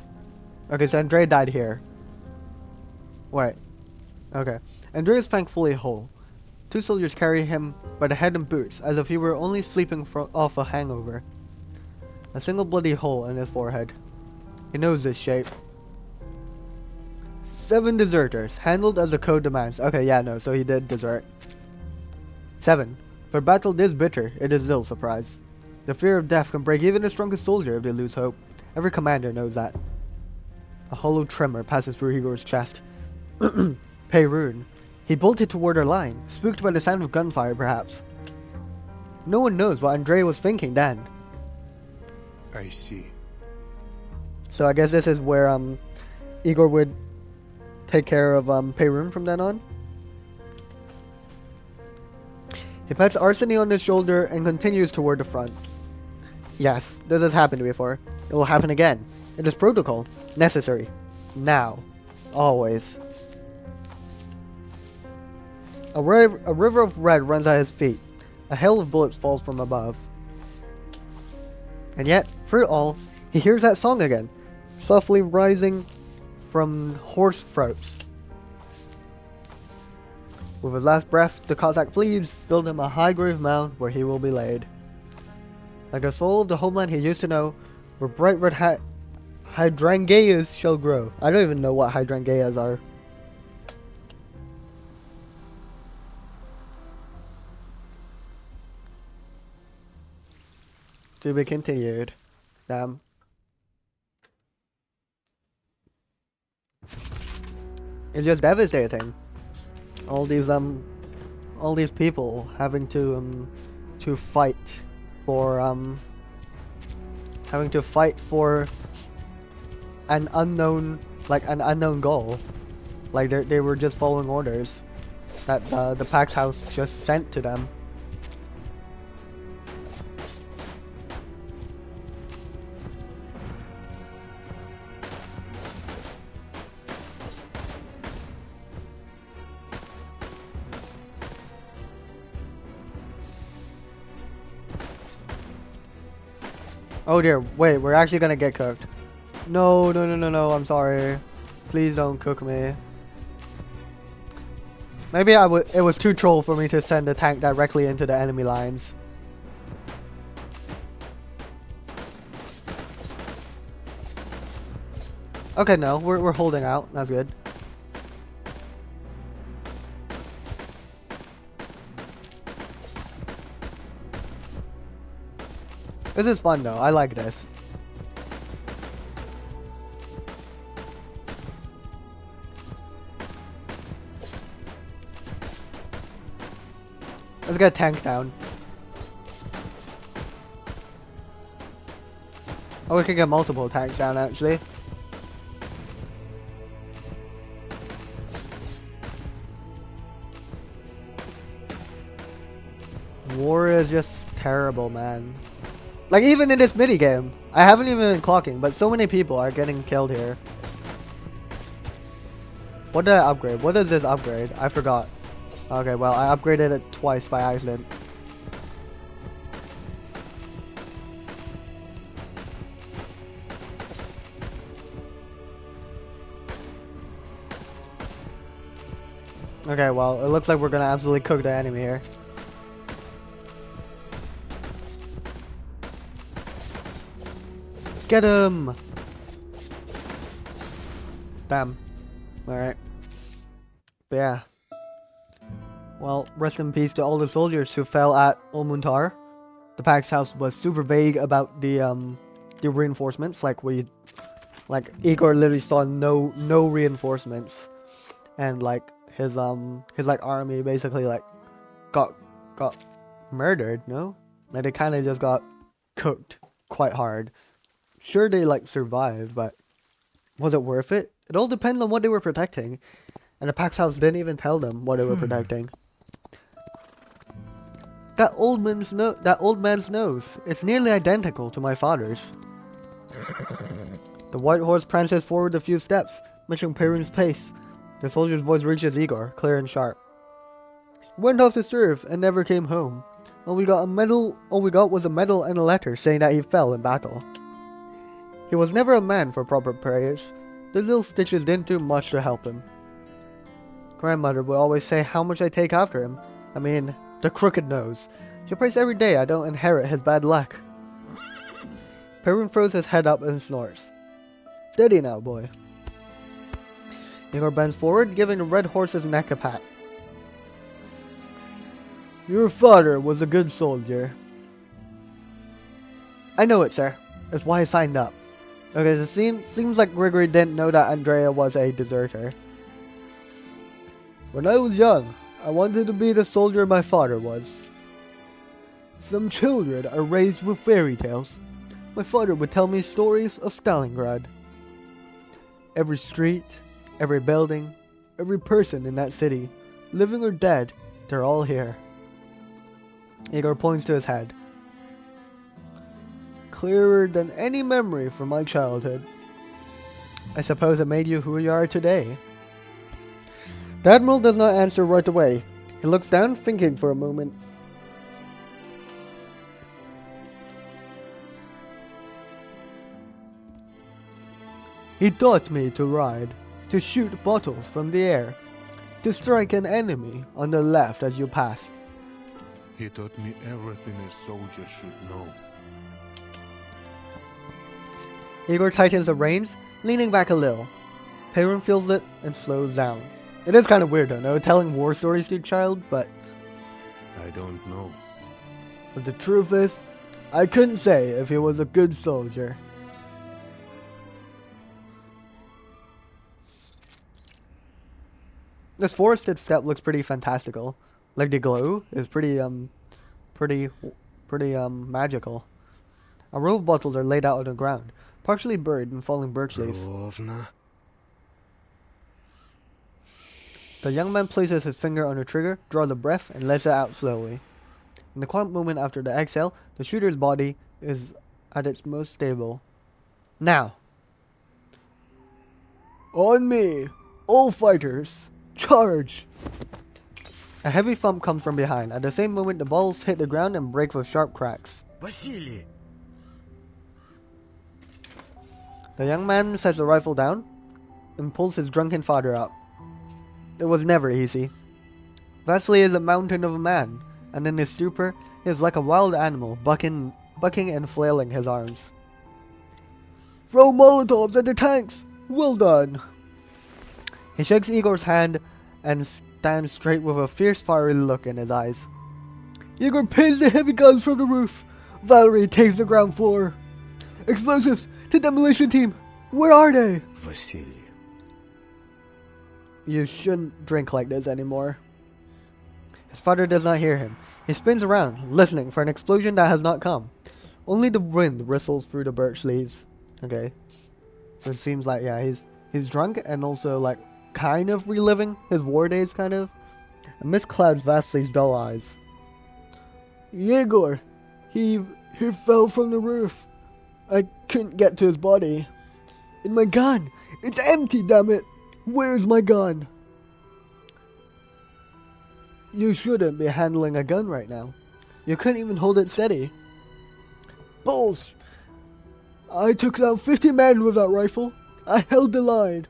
Okay, so Andrei died here. Wait. Okay. Andrei is thankfully whole. Two soldiers carry him by the head and boots, as if he were only sleeping off a hangover. A single bloody hole in his forehead. He knows this shape. 7 deserters, handled as the code demands. Okay, yeah, no, so he did desert. 7. For battle this bitter, it is little surprise. The fear of death can break even the strongest soldier if they lose hope. Every commander knows that. A hollow tremor passes through Igor's chest. Peyrun. He bolted toward our line, spooked by the sound of gunfire perhaps. No one knows what Andrei was thinking then. I see. So I guess this is where Igor would take care of Peyrun from then on. He pats Arseny on his shoulder and continues toward the front. Yes, this has happened before. It will happen again. It is protocol. Necessary. Now. Always. A river of red runs at his feet. A hail of bullets falls from above. And yet, through it all, he hears that song again, softly rising from hoarse throats. With his last breath, the Cossack pleads, build him a high grave mound where he will be laid. Like the soul of the homeland he used to know, where bright red hydrangeas shall grow. I don't even know what hydrangeas are. To be continued. Damn. It's just devastating. All these all these people having to fight for having to fight for an unknown goal. Like they were just following orders that the Pax House just sent to them. Oh dear, wait, we're actually gonna get cooked. No, no, no, no, no, I'm sorry. Please don't cook me. Maybe it was too troll for me to send the tank directly into the enemy lines. Okay, no, we're holding out. That's good. This is fun though. I like this. Let's get a tank down. Oh, we can get multiple tanks down actually. War is just terrible, man. Like even in this mini game, I haven't even been clocking, but so many people are getting killed here. What did I upgrade? What does this upgrade? I forgot. Okay, well I upgraded it twice by accident. Okay, well it looks like we're gonna absolutely cook the enemy here. Get him! Damn. Alright. But yeah. Well, rest in peace to all the soldiers who fell at Ulmuntar. The Pax House was super vague about the reinforcements. Like Igor literally saw no reinforcements, and like his like army basically like got murdered. No, like they kind of just got cooked quite hard. Sure, they like survived, but was it worth it? It all depends on what they were protecting, and the Pax House didn't even tell them what they were protecting. That old man's nose. It's nearly identical to my father's. The white horse prances forward a few steps, matching Perun's pace. The soldier's voice reaches Igor, clear and sharp. Went off to serve and never came home. All we got was a medal and a letter saying that he fell in battle. He was never a man for proper prayers. The little stitches didn't do much to help him. Grandmother would always say how much I take after him. I mean, the crooked nose. She prays every day I don't inherit his bad luck. Perun throws his head up and snores. Steady now, boy. Igor bends forward, giving the red horse's neck a pat. Your father was a good soldier. I know it, sir. That's why I signed up. Okay, so it seems like Gregory didn't know that Andrea was a deserter. When I was young, I wanted to be the soldier my father was. Some children are raised with fairy tales. My father would tell me stories of Stalingrad. Every street, every building, every person in that city, living or dead, they're all here. Igor points to his head. Clearer than any memory from my childhood. I suppose it made you who you are today. The Admiral does not answer right away. He looks down, thinking for a moment. He taught me to ride, to shoot bottles from the air, to strike an enemy on the left as you passed. He taught me everything a soldier should know. Igor tightens the reins, leaning back a little. Perun feels it and slows down. It is kind of weird though, no? Telling war stories to a child, but... I don't know. But the truth is, I couldn't say if he was a good soldier. This forested steppe looks pretty fantastical. Like the glow is pretty magical. A row of bottles are laid out on the ground, partially buried in falling birch leaves. Ровно. The young man places his finger on the trigger, draws a breath, and lets it out slowly. In the quiet moment after the exhale, the shooter's body is at its most stable. Now! On me! All fighters! Charge! A heavy thump comes from behind. At the same moment, the balls hit the ground and break with sharp cracks. Василий! The young man sets the rifle down and pulls his drunken father up. It was never easy. Vasily is a mountain of a man, and in his stupor, he is like a wild animal, bucking and flailing his arms. Throw Molotovs at the tanks! Well done! He shakes Igor's hand and stands straight with a fierce, fiery look in his eyes. Igor pins the heavy guns from the roof. Valerie takes the ground floor. Explosives to demolition team! Where are they? Василий. You shouldn't drink like this anymore. His father does not hear him. He spins around, listening for an explosion that has not come. Only the wind whistles through the birch leaves. Okay. So it seems like, yeah, he's drunk and also, like, kind of reliving his war days, kind of. A mist clouds Vasily's dull eyes. Igor! He fell from the roof. I couldn't get to his body. And my gun! It's empty, damn it! Where's my gun? You shouldn't be handling a gun right now. You couldn't even hold it steady. Bulls! I took down 50 men with that rifle. I held the line.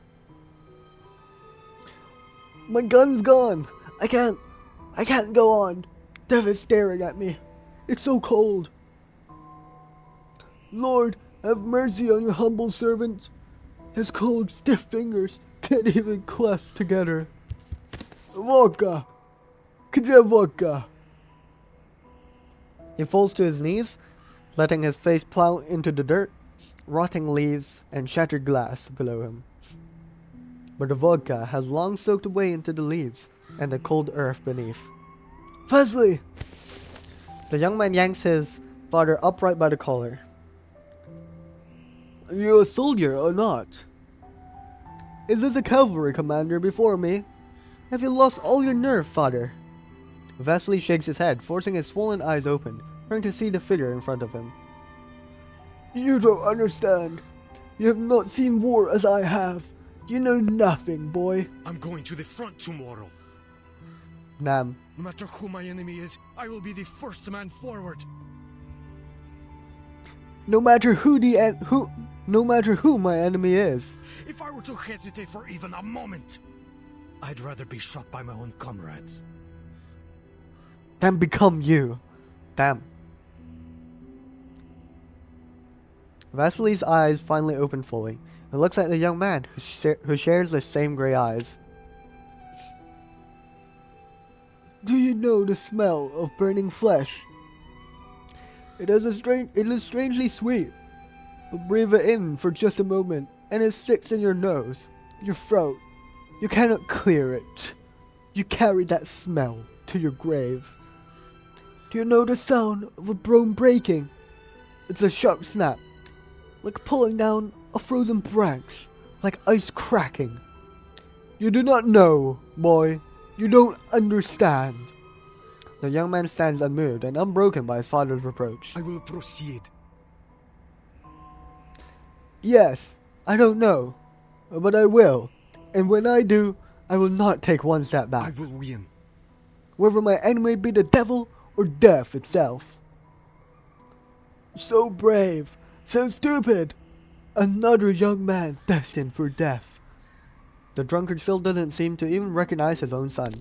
My gun's gone. I can't go on. Death is staring at me. It's so cold. Lord, have mercy on your humble servant. His cold, stiff fingers can't even clasp together. Vodka! Где vodka? He falls to his knees, letting his face plow into the dirt, rotting leaves, and shattered glass below him. But the vodka has long soaked away into the leaves and the cold earth beneath. Vasily! The young man yanks his father upright by the collar. Are you a soldier or not? Is this a cavalry commander before me? Have you lost all your nerve, father? Vasily shakes his head, forcing his swollen eyes open, trying to see the figure in front of him. You don't understand. You have not seen war as I have. You know nothing, boy. I'm going to the front tomorrow. Nam. No matter who my enemy is, I will be the first man forward. No matter who my enemy is. If I were to hesitate for even a moment, I'd rather be shot by my own comrades. Then become you. Damn. Vasily's eyes finally open fully. It looks like the young man who shares the same grey eyes. Do you know the smell of burning flesh? It is strangely sweet. But breathe it in for just a moment, and it sticks in your nose, your throat. You cannot clear it. You carry that smell to your grave. Do you know the sound of a bone breaking? It's a sharp snap, like pulling down a frozen branch, like ice cracking. You do not know, boy. You don't understand. The young man stands unmoved and unbroken by his father's reproach. I will proceed. Yes, I don't know, but I will. And when I do, I will not take one step I back. will win. Whether my enemy be the devil or death itself. So brave, so stupid. Another young man destined for death. The drunkard still doesn't seem to even recognize his own son.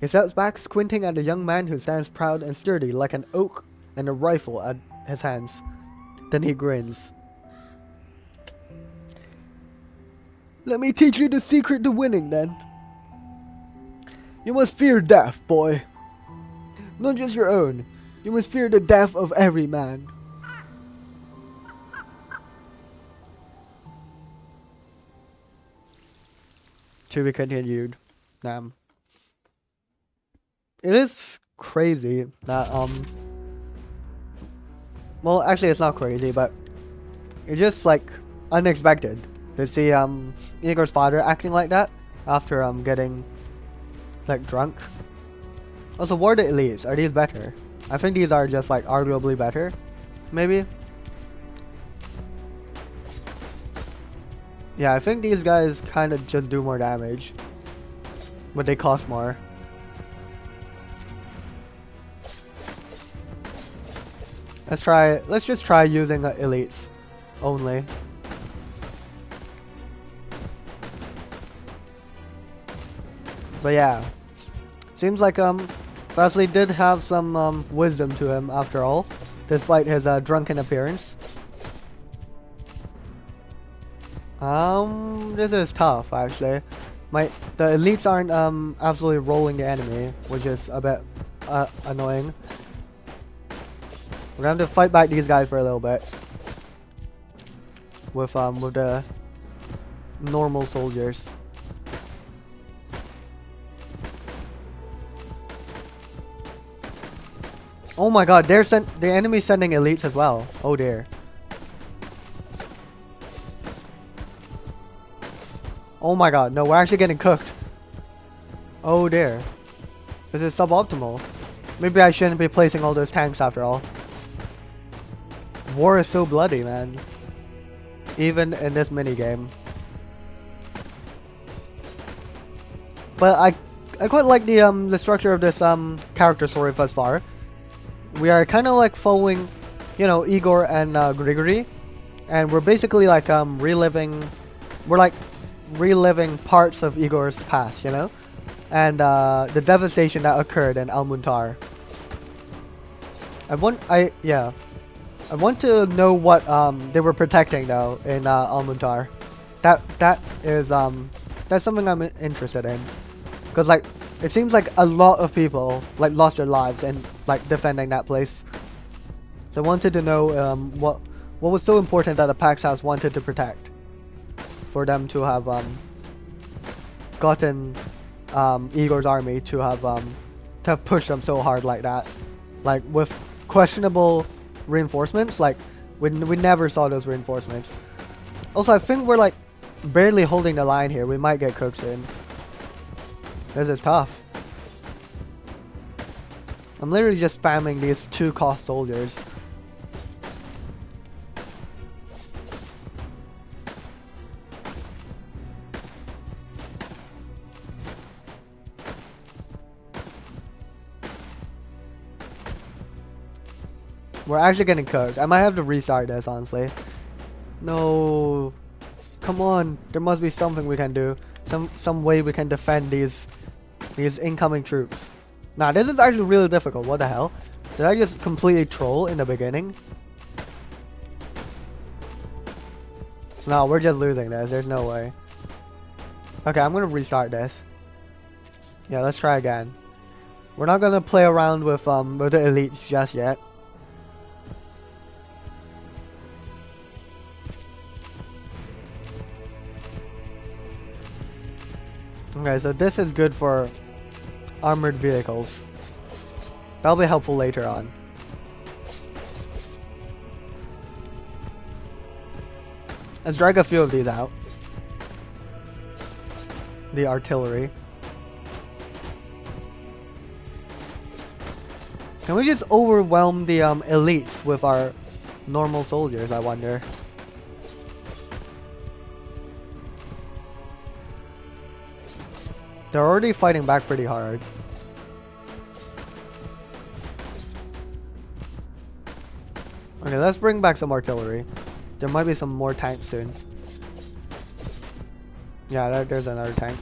He steps back, squinting at the young man who stands proud and sturdy like an oak and a rifle at his hands. Then he grins. Let me teach you the secret to winning, then. You must fear death, boy. Not just your own. You must fear the death of every man. To be continued. Nam. it is crazy that well, actually it's not crazy, but it's just like unexpected to see Igor's father acting like that after getting like drunk. Also, what are the elites? Are these better? I think these are just like arguably better, maybe. Yeah, I think these guys kind of just do more damage, but they cost more. Let's just try using elites only. But yeah, seems like Vasily did have some wisdom to him after all, despite his drunken appearance. This is tough actually. The elites aren't absolutely rolling the enemy, which is a bit annoying. We're gonna have to fight back these guys for a little bit with the normal soldiers. Oh my god, the enemy's sending elites as well. Oh dear. Oh my god, no, we're actually getting cooked. Oh dear. This is suboptimal. Maybe I shouldn't be placing all those tanks after all. War is so bloody, man. Even in this minigame. But I quite like the structure of this character story thus far. We are kind of like following, you know, Igor and Grigory, and we're basically like reliving parts of Igor's past, you know, and the devastation that occurred in Almuntar. I want to know what they were protecting though in Almuntar. That's something I'm interested in, because like it seems like a lot of people like lost their lives in like defending that place. So I wanted to know what was so important that the Pax House wanted to protect, for them to have gotten Igor's army to have pushed them so hard like that, like with questionable reinforcements. Like we never saw those reinforcements. Also, I think we're like barely holding the line here. We might get cooked soon. This is tough. I'm literally just spamming these 2-cost soldiers. We're actually getting cooked. I might have to restart this, honestly. No. Come on. There must be something we can do. Some way we can defend these incoming troops. Nah, this is actually really difficult. What the hell? Did I just completely troll in the beginning? No, we're just losing this. There's no way. Okay, I'm gonna restart this. Yeah, let's try again. We're not gonna play around with the elites just yet. Okay, so this is good for armored vehicles. That'll be helpful later on. Let's drag a few of these out. The artillery. Can we just overwhelm the elites with our normal soldiers, I wonder? They're already fighting back pretty hard. Okay, let's bring back some artillery. There might be some more tanks soon. Yeah, there's another tank.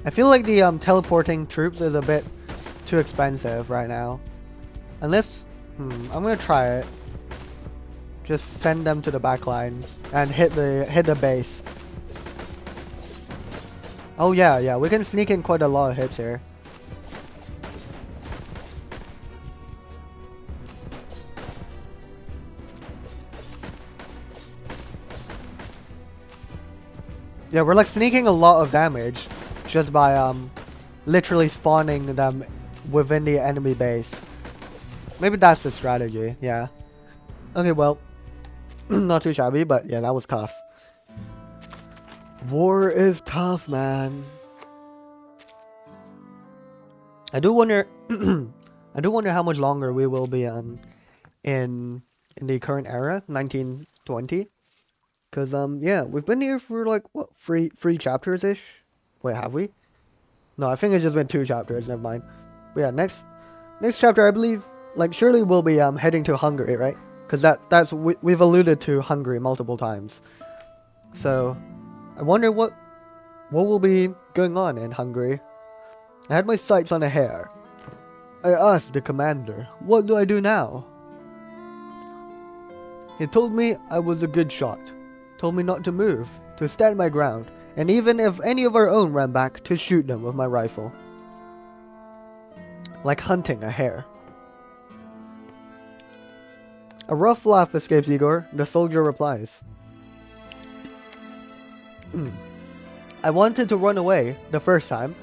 I feel like the teleporting troops is a bit too expensive right now. Unless, I'm gonna try it. Just send them to the back line and hit the base. Oh yeah, we can sneak in quite a lot of hits here. Yeah, we're like sneaking a lot of damage just by literally spawning them within the enemy base. Maybe that's the strategy, yeah. Okay, well, not too shabby, but yeah, that was tough. War is tough, man. I do wonder, I do wonder how much longer we will be in the current era, 1920. Cause yeah, we've been here for like what three chapters ish. Wait, have we? No, I think it's just been 2 chapters. Never mind. But yeah, next chapter, I believe, like surely we'll be heading to Hungary, right? Cause we've alluded to Hungary multiple times. So I wonder what will be going on in Hungary. I had my sights on a hare. I asked the commander, "What do I do now?" He told me I was a good shot. Told me not to move, to stand my ground, and even if any of our own ran back, to shoot them with my rifle. Like hunting a hare. A rough laugh escapes Igor. The soldier replies. I wanted to run away the first time,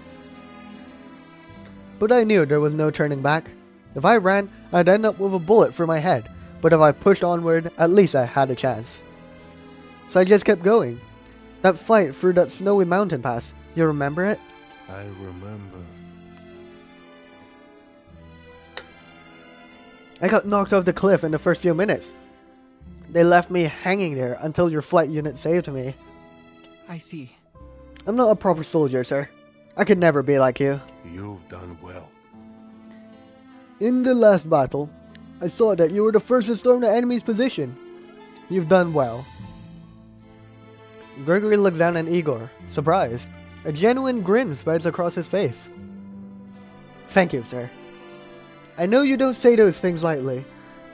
but I knew there was no turning back. If I ran, I'd end up with a bullet through my head, but if I pushed onward, at least I had a chance. So I just kept going. That fight through that snowy mountain pass, you remember it? I remember. I got knocked off the cliff in the first few minutes. They left me hanging there until your flight unit saved me. I see. I'm not a proper soldier, sir. I could never be like you. You've done well. In the last battle, I saw that you were the first to storm the enemy's position. You've done well. Gregory looks down at Igor, surprised. A genuine grin spreads across his face. Thank you, sir. I know you don't say those things lightly.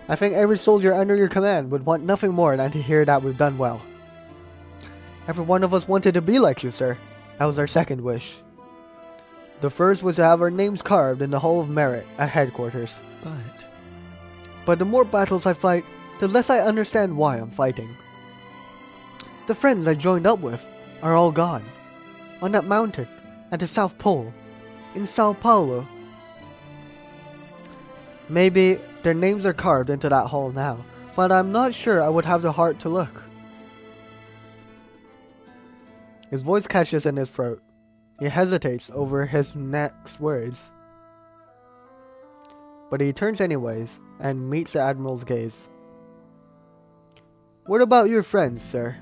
I think every soldier under your command would want nothing more than to hear that we've done well. Every one of us wanted to be like you, sir. That was our second wish. The first was to have our names carved in the Hall of Merit at headquarters. But the more battles I fight, the less I understand why I'm fighting. The friends I joined up with are all gone. On that mountain, at the South Pole, in Sao Paulo. Maybe their names are carved into that hall now, but I'm not sure I would have the heart to look. His voice catches in his throat. He hesitates over his next words. But he turns anyways, and meets the Admiral's gaze. What about your friends, sir?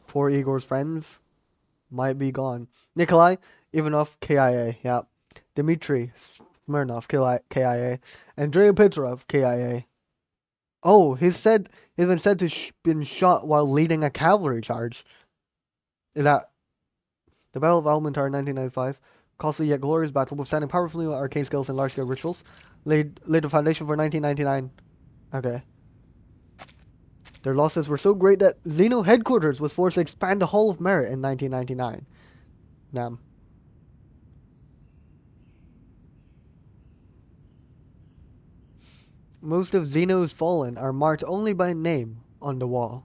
Poor Igor's friends might be gone. Nikolai, Ivanov, KIA, yeah. Dmitry, Smirnov, KIA. Andrei Petrov, KIA. Oh, he's been said to been shot while leading a cavalry charge. Is that the Battle of Almantar in 1995? Costly yet glorious battle, withstanding powerful arcane skills and large-scale rituals. Laid the foundation for 1999. Okay. Their losses were so great that Xeno headquarters was forced to expand the Hall of Merit in 1999. Damn. Most of Xeno's fallen are marked only by name on the wall.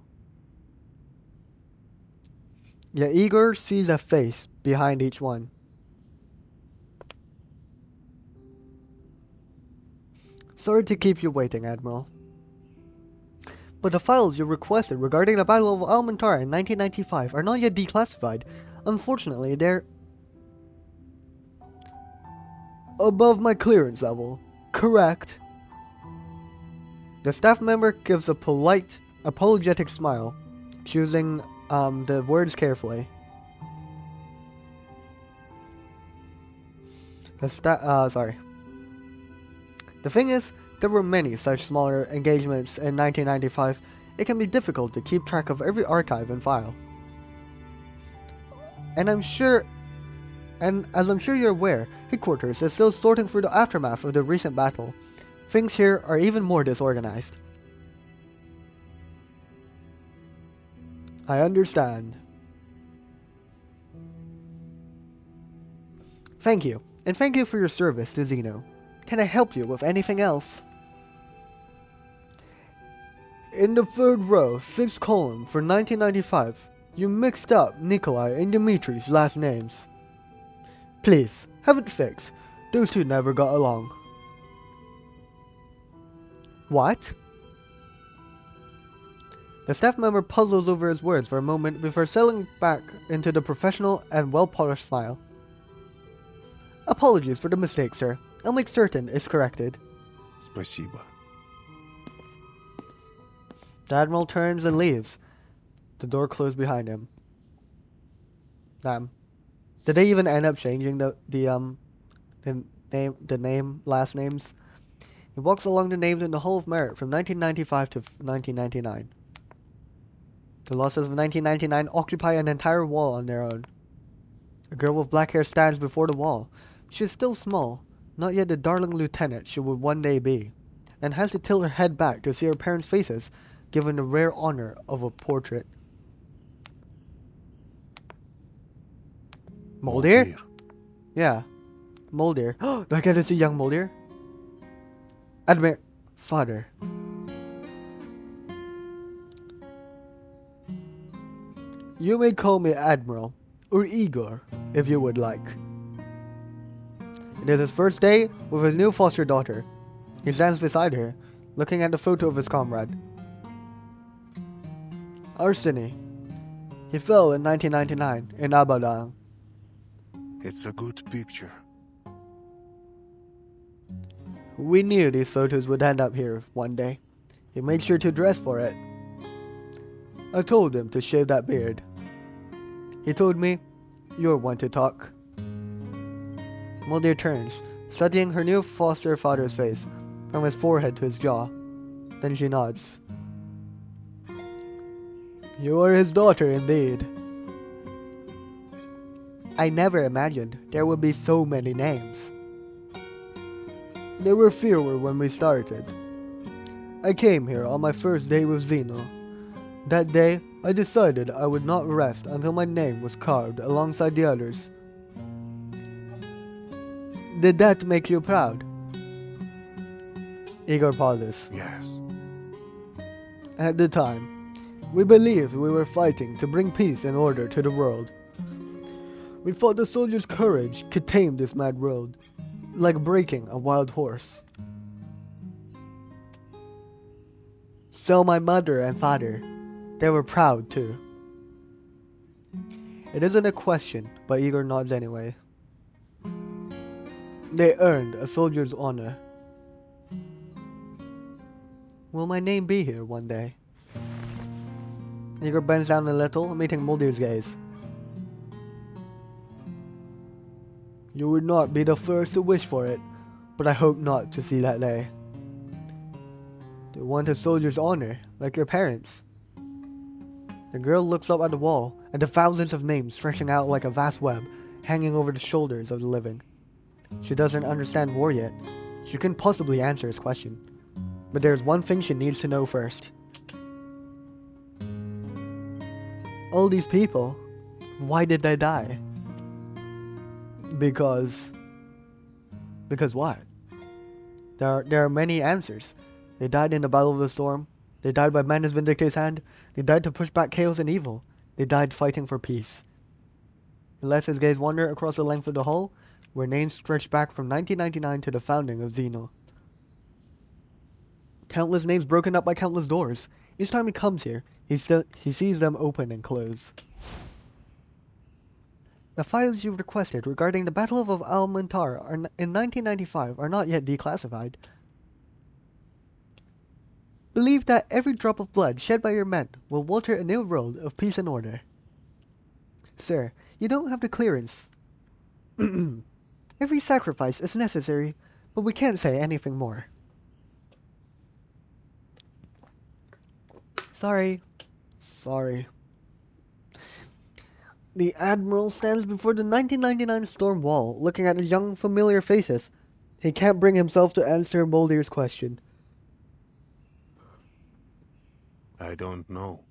Yet Igor sees a face behind each one. Sorry to keep you waiting, Admiral. But the files you requested regarding the Battle of Almantar in 1995 are not yet declassified. Unfortunately, they're above my clearance level. Correct. The staff member gives a polite, apologetic smile, choosing the words carefully. Sorry. The thing is, there were many such smaller engagements in 1995. It can be difficult to keep track of every archive and file. And as I'm sure you're aware, headquarters is still sorting through the aftermath of the recent battle. Things here are even more disorganized. I understand. Thank you, and thank you for your service to Xeno. Can I help you with anything else? In the third row, sixth column for 1995, you mixed up Nikolai and Dimitri's last names. Please, have it fixed. Those two never got along. What? The staff member puzzles over his words for a moment before settling back into the professional and well-polished smile. Apologies for the mistake, sir. I'll make certain it's corrected. Спасибо. The Admiral turns and leaves. The door closed behind him. Damn. Did they even end up changing the last names? He walks along the names in the Hall of Merit from 1995 to 1999. The losses of 1999 occupy an entire wall on their own. A girl with black hair stands before the wall. She is still small, not yet the darling lieutenant she would one day be, and has to tilt her head back to see her parents' faces, given the rare honor of a portrait. Moldir? Yeah. Moldir. Do I get to see young Moldir? Admit, father. You may call me Admiral, or Igor, if you would like. It is his first day with his new foster daughter. He stands beside her, looking at the photo of his comrade. Arseny. He fell in 1999 in Abadan. It's a good picture. We knew these photos would end up here one day. He made sure to dress for it. I told him to shave that beard. He told me, "You're one to talk." Mulder turns, studying her new foster father's face, from his forehead to his jaw. Then she nods. You are his daughter indeed. I never imagined there would be so many names. There were fewer when we started. I came here on my first day with Zeno. That day, I decided I would not rest until my name was carved alongside the others. Did that make you proud? Igor pauses. Yes. At the time, we believed we were fighting to bring peace and order to the world. We thought the soldiers' courage could tame this mad world, like breaking a wild horse. So my mother and father, they were proud too. It isn't a question, but Igor nods anyway. They earned a soldier's honor. Will my name be here one day? Igor bends down a little, meeting Mulder's gaze. You would not be the first to wish for it, but I hope not to see that day. They want a soldier's honor, like your parents. The girl looks up at the wall, at the thousands of names stretching out like a vast web, hanging over the shoulders of the living. She doesn't understand war yet. She couldn't possibly answer his question. But there's one thing she needs to know first. All these people, why did they die? Because what? There are many answers. They died in the Battle of the Storm. They died by Manus Vindictate's hand. They died to push back chaos and evil. They died fighting for peace. He lets his gaze wander across the length of the hall, where names stretch back from 1999 to the founding of Xeno. Countless names broken up by countless doors. Each time he comes here, he sees them open and close. The files you requested regarding the Battle of Almantar in 1995 are not yet declassified. Believe that every drop of blood shed by your men will water a new world of peace and order. Sir, you don't have the clearance. Every sacrifice is necessary, but we can't say anything more. Sorry. The Admiral stands before the 1999 storm wall, looking at the young, familiar faces. He can't bring himself to answer Mulder's question. I don't know.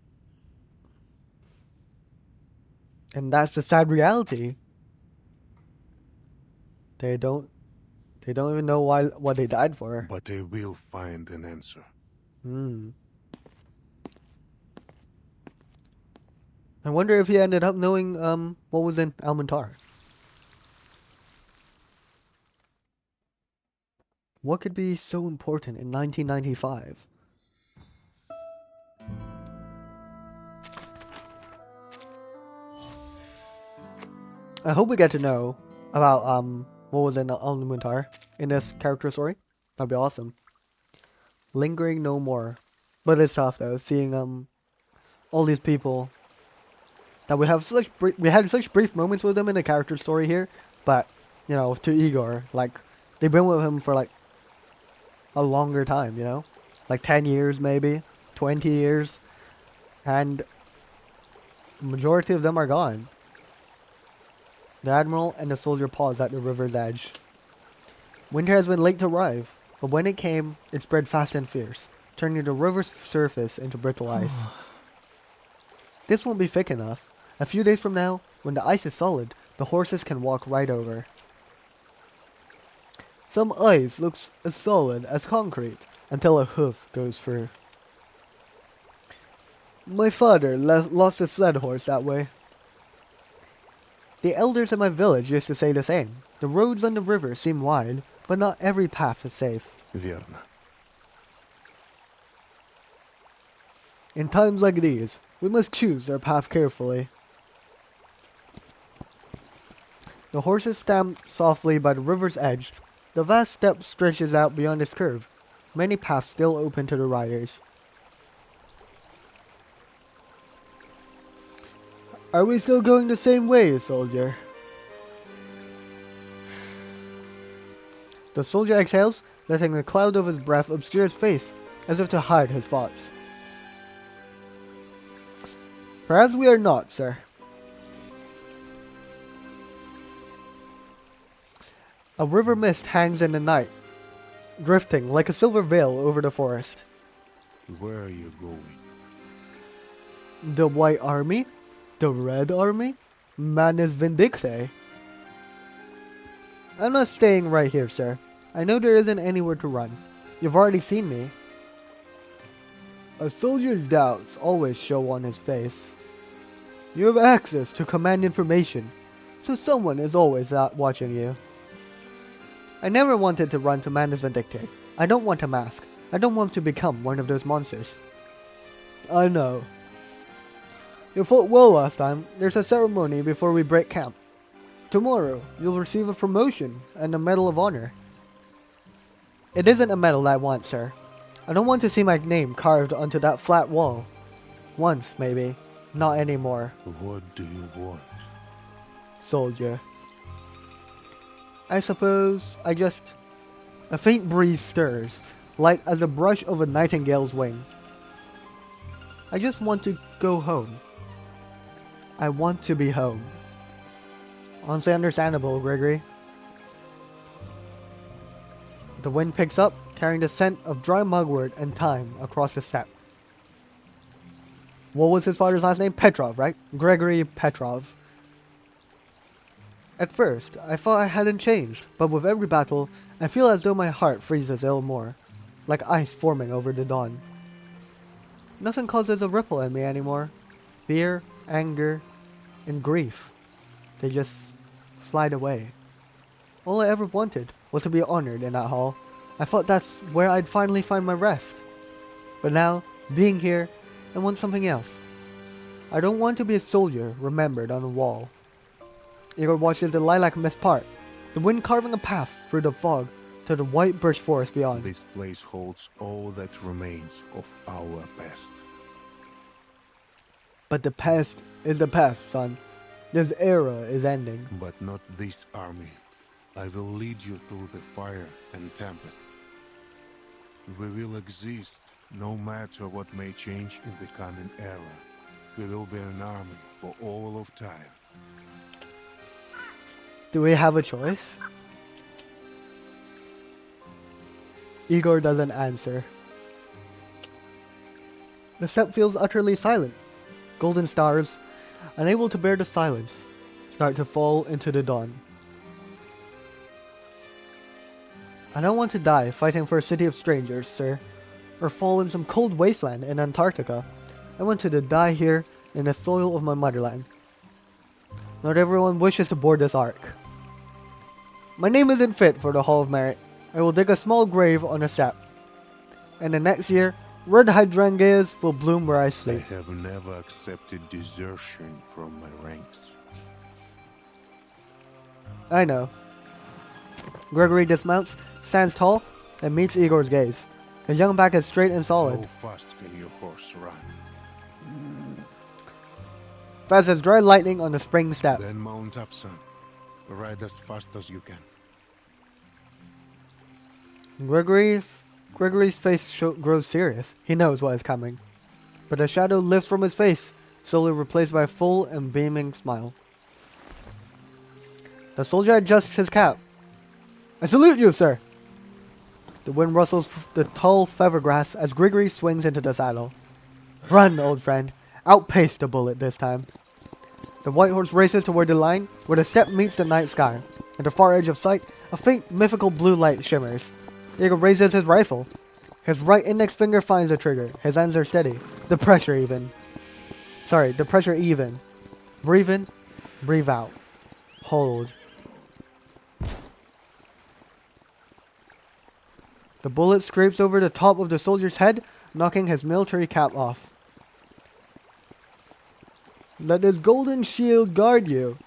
And that's the sad reality. They don't even know what they died for. But I will find an answer. I wonder if he ended up knowing what was in Almantar. What could be so important in 1995? I hope we get to know about what was in Almantar in this character story. That'd be awesome. Lingering no more. But it's tough though, seeing all these people that we had such brief moments with them in the character story here, but you know, to Igor, like they've been with him for like a longer time, you know? Like 10 years maybe, 20 years, and the majority of them are gone. The Admiral and the soldier pause at the river's edge. Winter has been late to arrive, but when it came, it spread fast and fierce, turning the river's surface into brittle ice. This won't be thick enough. A few days from now, when the ice is solid, the horses can walk right over. Some ice looks as solid as concrete until a hoof goes through. My father lost a sled horse that way. The elders in my village used to say the same. The roads on the river seem wide, but not every path is safe. Верно. In times like these, we must choose our path carefully. The horses stamp softly by the river's edge. The vast steppe stretches out beyond its curve, many paths still open to the riders. Are we still going the same way, soldier? The soldier exhales, letting the cloud of his breath obscure his face, as if to hide his thoughts. Perhaps we are not, sir. A river mist hangs in the night, drifting like a silver veil over the forest. Where are you going? The White Army? The Red Army? Manus Vindictae? I'm not staying right here, sir. I know there isn't anywhere to run. You've already seen me. A soldier's doubts always show on his face. You have access to command information, so someone is always out watching you. I never wanted to run to Manus Vindictae. I don't want a mask. I don't want to become one of those monsters. I know. You fought well last time. There's a ceremony before we break camp. Tomorrow, you'll receive a promotion and a Medal of Honor. It isn't a medal I want, sir. I don't want to see my name carved onto that flat wall. Once, maybe. Not anymore. What do you want? Soldier. I suppose a faint breeze stirs, light as the brush of a nightingale's wing. I just want to go home. I want to be home. Honestly understandable, Gregory. The wind picks up, carrying the scent of dry mugwort and thyme across the steppe. What was his father's last name? Petrov, right? Gregory Petrov. At first, I thought I hadn't changed, but with every battle, I feel as though my heart freezes a little more, like ice forming over the dawn. Nothing causes a ripple in me anymore. Fear, anger, and grief. They just slide away. All I ever wanted was to be honored in that hall. I thought that's where I'd finally find my rest. But now, being here, I want something else. I don't want to be a soldier remembered on a wall. Igor watches the lilac mist part, the wind carving a path through the fog to the white birch forest beyond. This place holds all that remains of our past. But the past is the past, son. This era is ending. But not this army. I will lead you through the fire and tempest. We will exist no matter what may change in the coming era. We will be an army for all of time. Do we have a choice? Igor doesn't answer. The steppe feels utterly silent. Golden stars, unable to bear the silence, start to fall into the dawn. I don't want to die fighting for a city of strangers, sir, or fall in some cold wasteland in Antarctica. I want to die here in the soil of my motherland. Not everyone wishes to board this ark. My name isn't fit for the Hall of Merit. I will dig a small grave on a step. And the next year, red hydrangeas will bloom where I I sleep. have never accepted desertion from my ranks. I know. Gregory dismounts, stands tall, and meets Igor's gaze. His young back is straight and solid, How fast can your horse run? fast as dry lightning on a spring step. Then mount up, son. Ride as fast as you can. Gregory's face grows serious. He knows what is coming. But a shadow lifts from his face, slowly replaced by a full and beaming smile. The soldier adjusts his cap. I salute you, sir! The wind rustles the tall feather grass as Gregory swings into the saddle. Run, old friend. Outpace the bullet this time. The white horse races toward the line, where the steppe meets the night sky. At the far edge of sight, a faint mythical blue light shimmers. Igor raises his rifle. His right index finger finds the trigger. His hands are steady. The pressure even. Breathe in, breathe out. Hold. The bullet scrapes over the top of the soldier's head, knocking his military cap off. Let this golden shield guard you.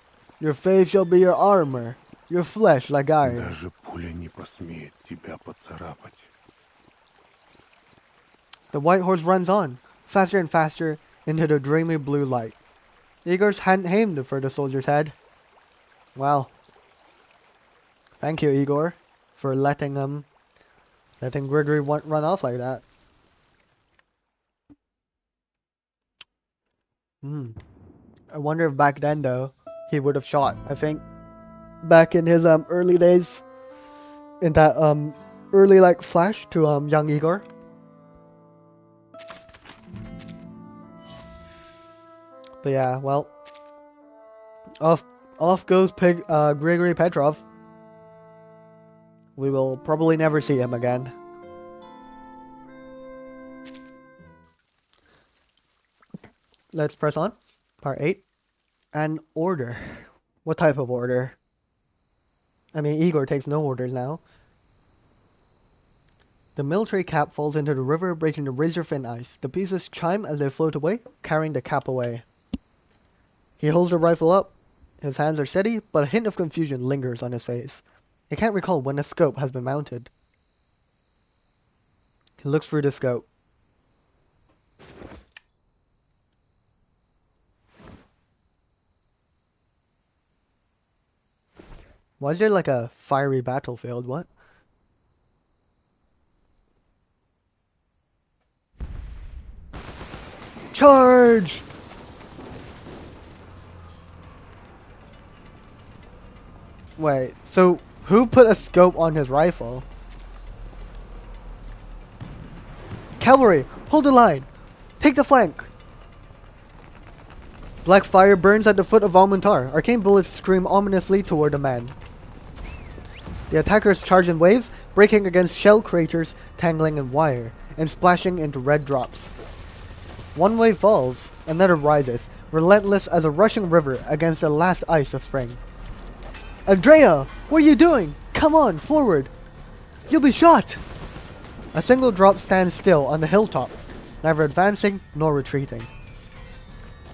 Your faith shall be your armor, your flesh like iron. Даже пуля не посмеет тебя поцарапать. The white horse runs on, faster and faster, into the dreamy blue light. Igor's hadn't aimed for the soldier's head. Well, thank you, Igor, for letting Gregory run off like that. I wonder if back then, though, he would have shot. I think back in his early days, in that early like flash to young Igor. But yeah, well, off goes Grigory Petrov. We will probably never see him again. Let's press on. Part 8. An order. What type of order? I mean, Igor takes no orders now. The military cap falls into the river, breaking the razor-thin ice. The pieces chime as they float away, carrying the cap away. He holds the rifle up. His hands are steady, but a hint of confusion lingers on his face. He can't recall when the scope has been mounted. He looks through the scope. Why is there like a fiery battlefield? What? Charge! Wait, so who put a scope on his rifle? Cavalry, hold the line! Take the flank! Black fire burns at the foot of Almantar. Arcane bullets scream ominously toward the man. The attackers charge in waves, breaking against shell craters, tangling in wire, and splashing into red drops. One wave falls, another rises, relentless as a rushing river against the last ice of spring. Andrea! What are you doing? Come on, forward! You'll be shot! A single drop stands still on the hilltop, neither advancing nor retreating.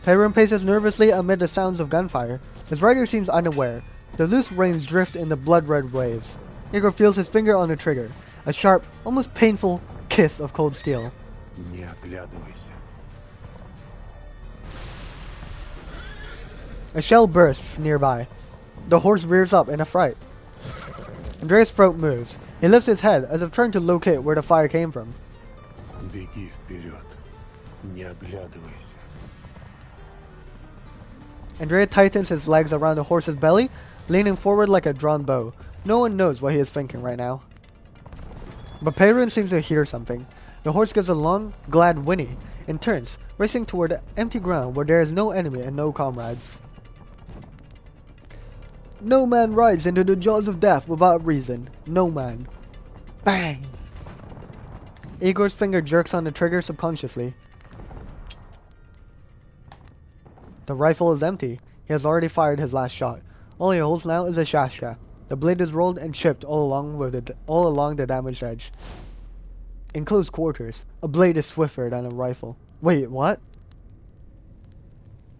Perrin paces nervously amid the sounds of gunfire. His rider seems unaware. The loose reins drift in the blood-red waves. Igor feels his finger on the trigger. A sharp, almost painful kiss of cold steel. Не оглядывайся. A shell bursts nearby. The horse rears up in a fright. Andrea's throat moves. He lifts his head as if trying to locate where the fire came from. Беги вперед. Не оглядывайся. Andrea tightens his legs around the horse's belly, leaning forward like a drawn bow. No one knows what he is thinking right now. But Perrin seems to hear something. The horse gives a long, glad whinny and turns, racing toward the empty ground where there is no enemy and no comrades. No man rides into the jaws of death without reason. No man. Bang! Igor's finger jerks on the trigger subconsciously. The rifle is empty. He has already fired his last shot. All he holds now is a shashka. The blade is rolled and chipped all along the damaged edge. In close quarters, a blade is swifter than a rifle. Wait, what?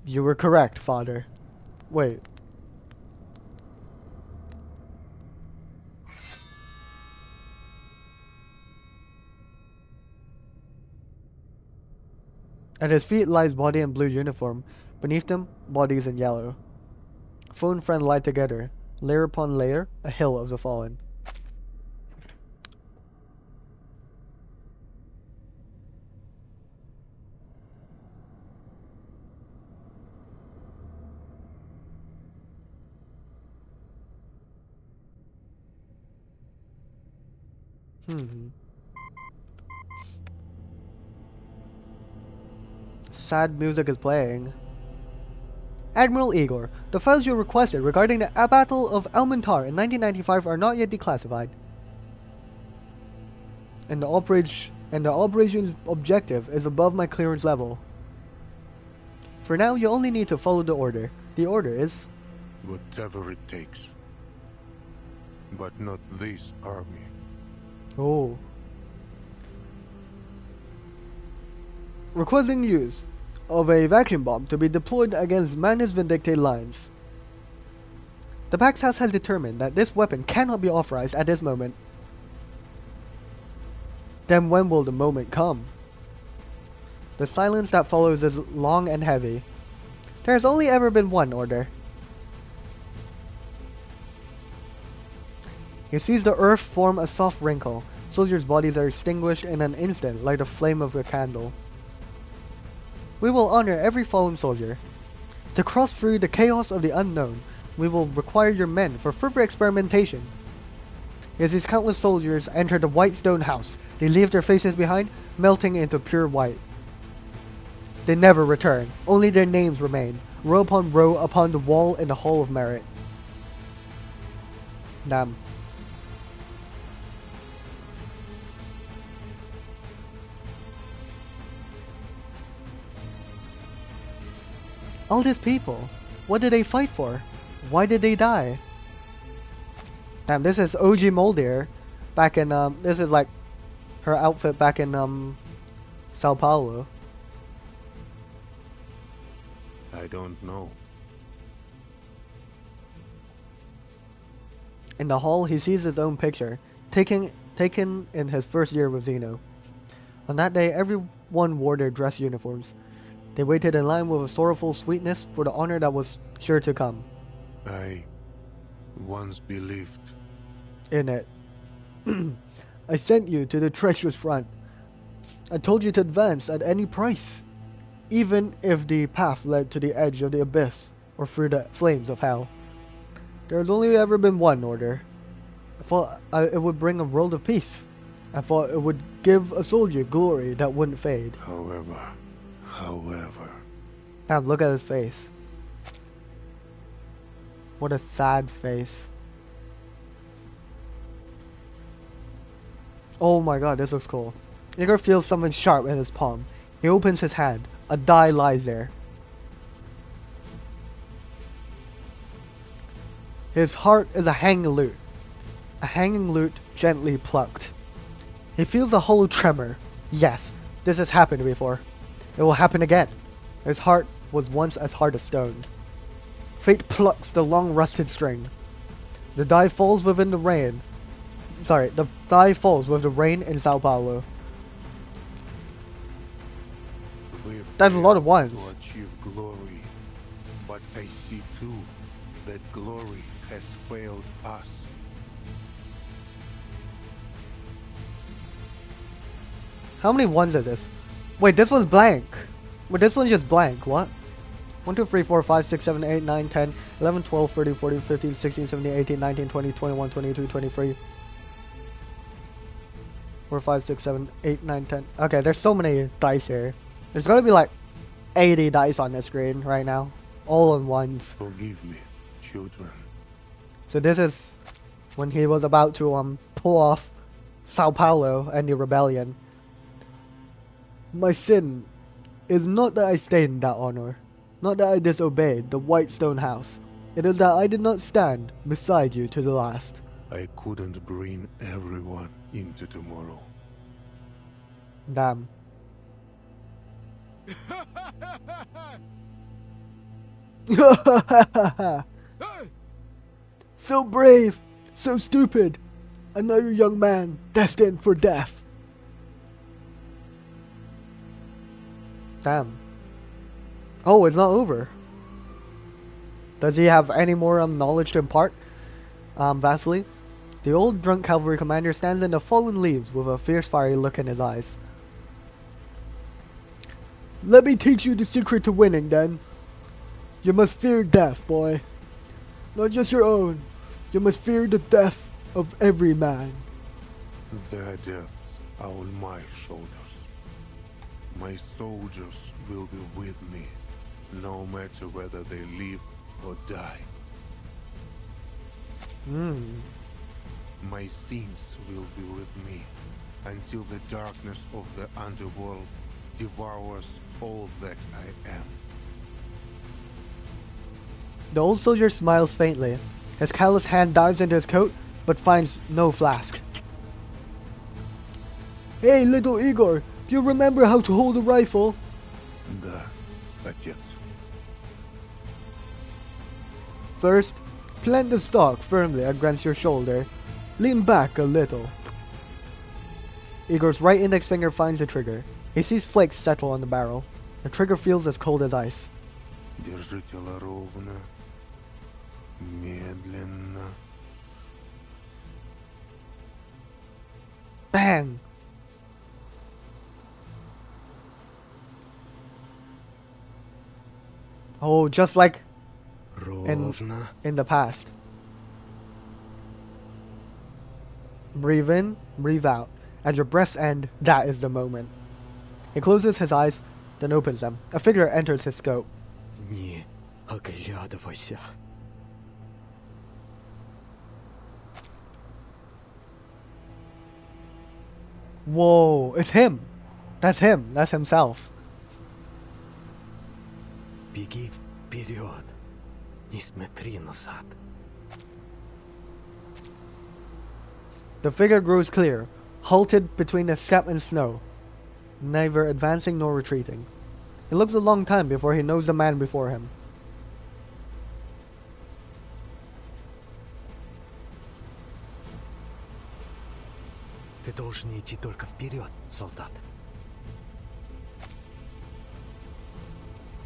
You were correct, father. Wait. At his feet lies body in blue uniform. Beneath them, bodies in yellow. Foe and friend lie together, layer upon layer, a hill of the fallen. Sad music is playing. Admiral Igor, the files you requested regarding the Battle of Elmentar in 1995 are not yet declassified. And the operation's objective is above my clearance level. For now, you only need to follow the order. The order is... Whatever it takes. But not this army. Oh. Requesting use of a vacuum bomb to be deployed against Manus Vindicate lines. The Pax House has determined that this weapon cannot be authorized at this moment. Then when will the moment come? The silence that follows is long and heavy. There has only ever been one order. He sees the earth form a soft wrinkle. Soldiers' bodies are extinguished in an instant like the flame of a candle. We will honor every fallen soldier. To cross through the chaos of the unknown, we will require your men for further experimentation. As these countless soldiers enter the white stone house, they leave their faces behind, melting into pure white. They never return, only their names remain, row upon the wall in the Hall of Merit. Damn. All these people, what did they fight for? Why did they die? Damn, this is OG Moldier back in, this is like her outfit back in, Sao Paulo. I don't know. In the hall, he sees his own picture, taken in his first year with Zeno. On that day, everyone wore their dress uniforms. They waited in line with a sorrowful sweetness for the honor that was sure to come. I once believed. In it. I sent you to the treacherous front. I told you to advance at any price, even if the path led to the edge of the abyss or through the flames of hell. There has only ever been one order. I thought it would bring a world of peace. I thought it would give a soldier glory that wouldn't fade. However. Damn, look at his face. What a sad face. Oh my god, this looks cool. Igor feels something sharp in his palm. He opens his hand. A die lies there. His heart is a hanging lute. A hanging lute gently plucked. He feels a hollow tremor. Yes, this has happened before. It will happen again. His heart was once as hard as stone. Fate plucks the long rusted string. The die falls within the rain. Sorry, the die falls with the rain in Sao Paulo. That's a lot of ones. To achieve glory, but I see too that glory has failed us. How many ones is this? Wait, this one's blank. Wait, this one's just blank. What? 1, 2, 3, 4, 5, 6, 7, 8, 9, 10, 11, 12, 13, 14, 15, 16, 17, 18, 19, 20, 21, 22, 23. 4, 5, 6, 7, 8, 9, 10. Okay, there's so many dice here. There's gonna be like 80 dice on the screen right now. All in ones. Forgive me, children. So this is when he was about to pull off Sao Paulo and the rebellion. My sin is not that I stained that honor. Not that I disobeyed the white stone house. It is that I did not stand beside you to the last. I couldn't bring everyone into tomorrow. Damn. So brave, so stupid. Another young man destined for death. Damn. Oh, it's not over. Does he have any more knowledge to impart? Vasily? The old drunk cavalry commander stands in the fallen leaves with a fierce fiery look in his eyes. Let me teach you the secret to winning, then. You must fear death, boy. Not just your own. You must fear the death of every man. Their deaths are on my shoulders. My soldiers will be with me, no matter whether they live or die. My sins will be with me until the darkness of the underworld devours all that I am. The old soldier smiles faintly. His callous hand dives into his coat, but finds no flask. Hey, little Igor, do you remember how to hold a rifle? Да, отец. First, plant the stock firmly against your shoulder. Lean back a little. Igor's right index finger finds the trigger. He sees flakes settle on the barrel. The trigger feels as cold as ice. Держи тело ровно. Медленно. Bang! Oh, just like Ровно. in the past. Breathe in, breathe out. At your breath's end, that is the moment. He closes his eyes, then opens them. A figure enters his scope. Не оглядывайся. Whoa, it's him! That's him, that's himself. Беги вперед. Не смотри назад. The figure grows clear, halted between the steppe and snow, neither advancing nor retreating. It looks a long time before he knows the man before him. Ты должен идти только вперед, солдат.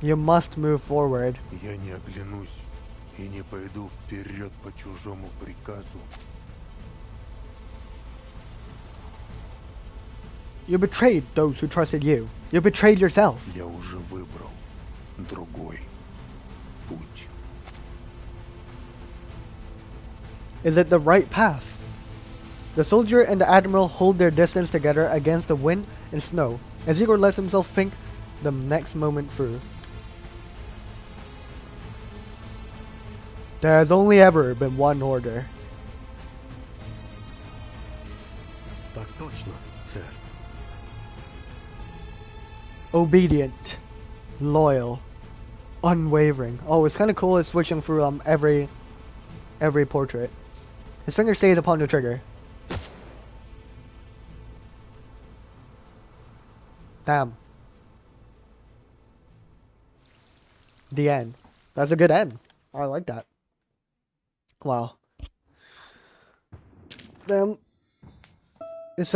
You must move forward. Я не оглянусь и не пойду вперед по чужому приказу. You betrayed those who trusted you. You betrayed yourself. Я уже выбрал другой путь. Is it the right path? The soldier and the admiral hold their distance together against the wind and snow as Igor lets himself think the next moment through. There has only ever been one order. Так точно, сэр. Obedient, loyal, unwavering. Oh, it's kind of cool. It's switching through every portrait. His finger stays upon the trigger. Damn. The end. That's a good end. I like that. Wow. It's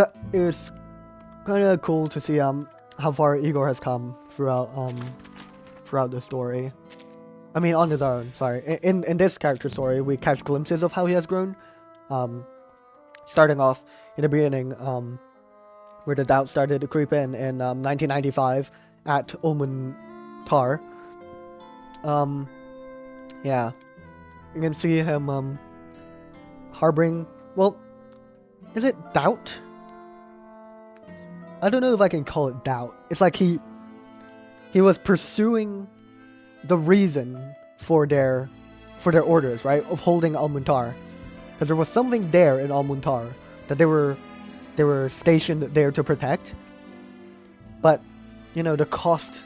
kind of cool to see how far Igor has come throughout the story. I mean, on his own. Sorry. In this character story, we catch glimpses of how he has grown. Starting off in the beginning, where the doubt started to creep in 1995 at Ulmuntar. Yeah. You can see him harboring, well, is it doubt? I don't know if I can call it doubt. It's like he was pursuing the reason for their orders, right? Of holding Almuntar. Because there was something there in Almuntar that they were stationed there to protect. But, you know, the cost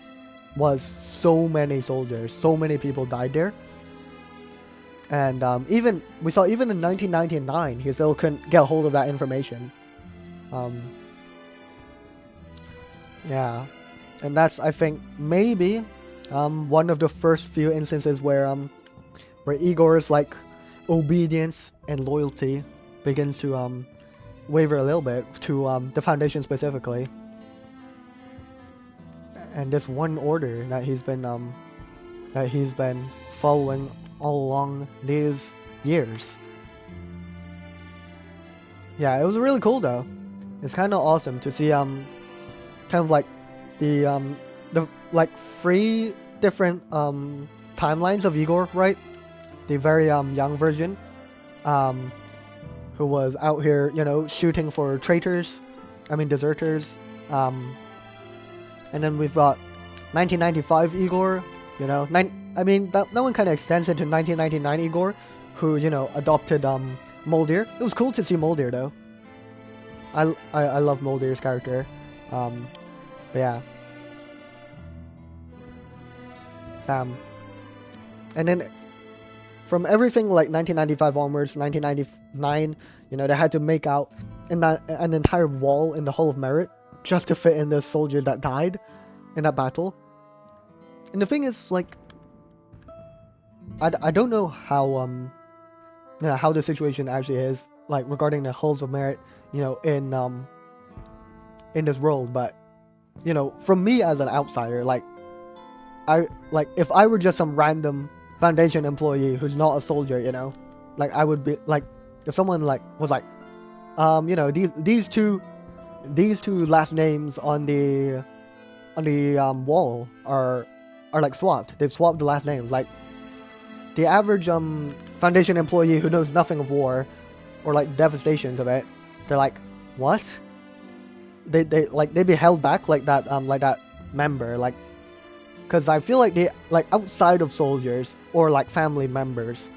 was so many soldiers, so many people died there. And even we saw even in 1999, he still couldn't get a hold of that information. Yeah, and that's, I think, maybe one of the first few instances where Igor's like obedience and loyalty begins to waver a little bit to the Foundation specifically, and this one order that he's been following all along these years. Yeah, it was really cool though. It's kind of awesome to see kind of like the like 3 different timelines of Igor, right? The very young version, who was out here, you know, shooting for traitors, deserters, and then we've got 1995 Igor, you know, that one kind of extends into 1999 Igor, who, you know, adopted Moldir. It was cool to see Moldir though. I love Moldir's character, but yeah. And then from everything like 1995 onwards, 1999, you know, they had to make out an entire wall in the Hall of Merit just to fit in the soldier that died in that battle. And the thing is, like, I don't know how you know, how the situation actually is, like, regarding the Halls of Merit, you know, in this world, but, you know, from me as an outsider, like, if I were just some random Foundation employee who's not a soldier, you know, like, I would be like, if someone like was like, you know, these two last names on the wall are like swapped. They've swapped the last names. Like, the average Foundation employee who knows nothing of war or like devastations of it, they're like, what? They'd be held back like that member, like. Because I feel like they, like, outside of soldiers or like family members,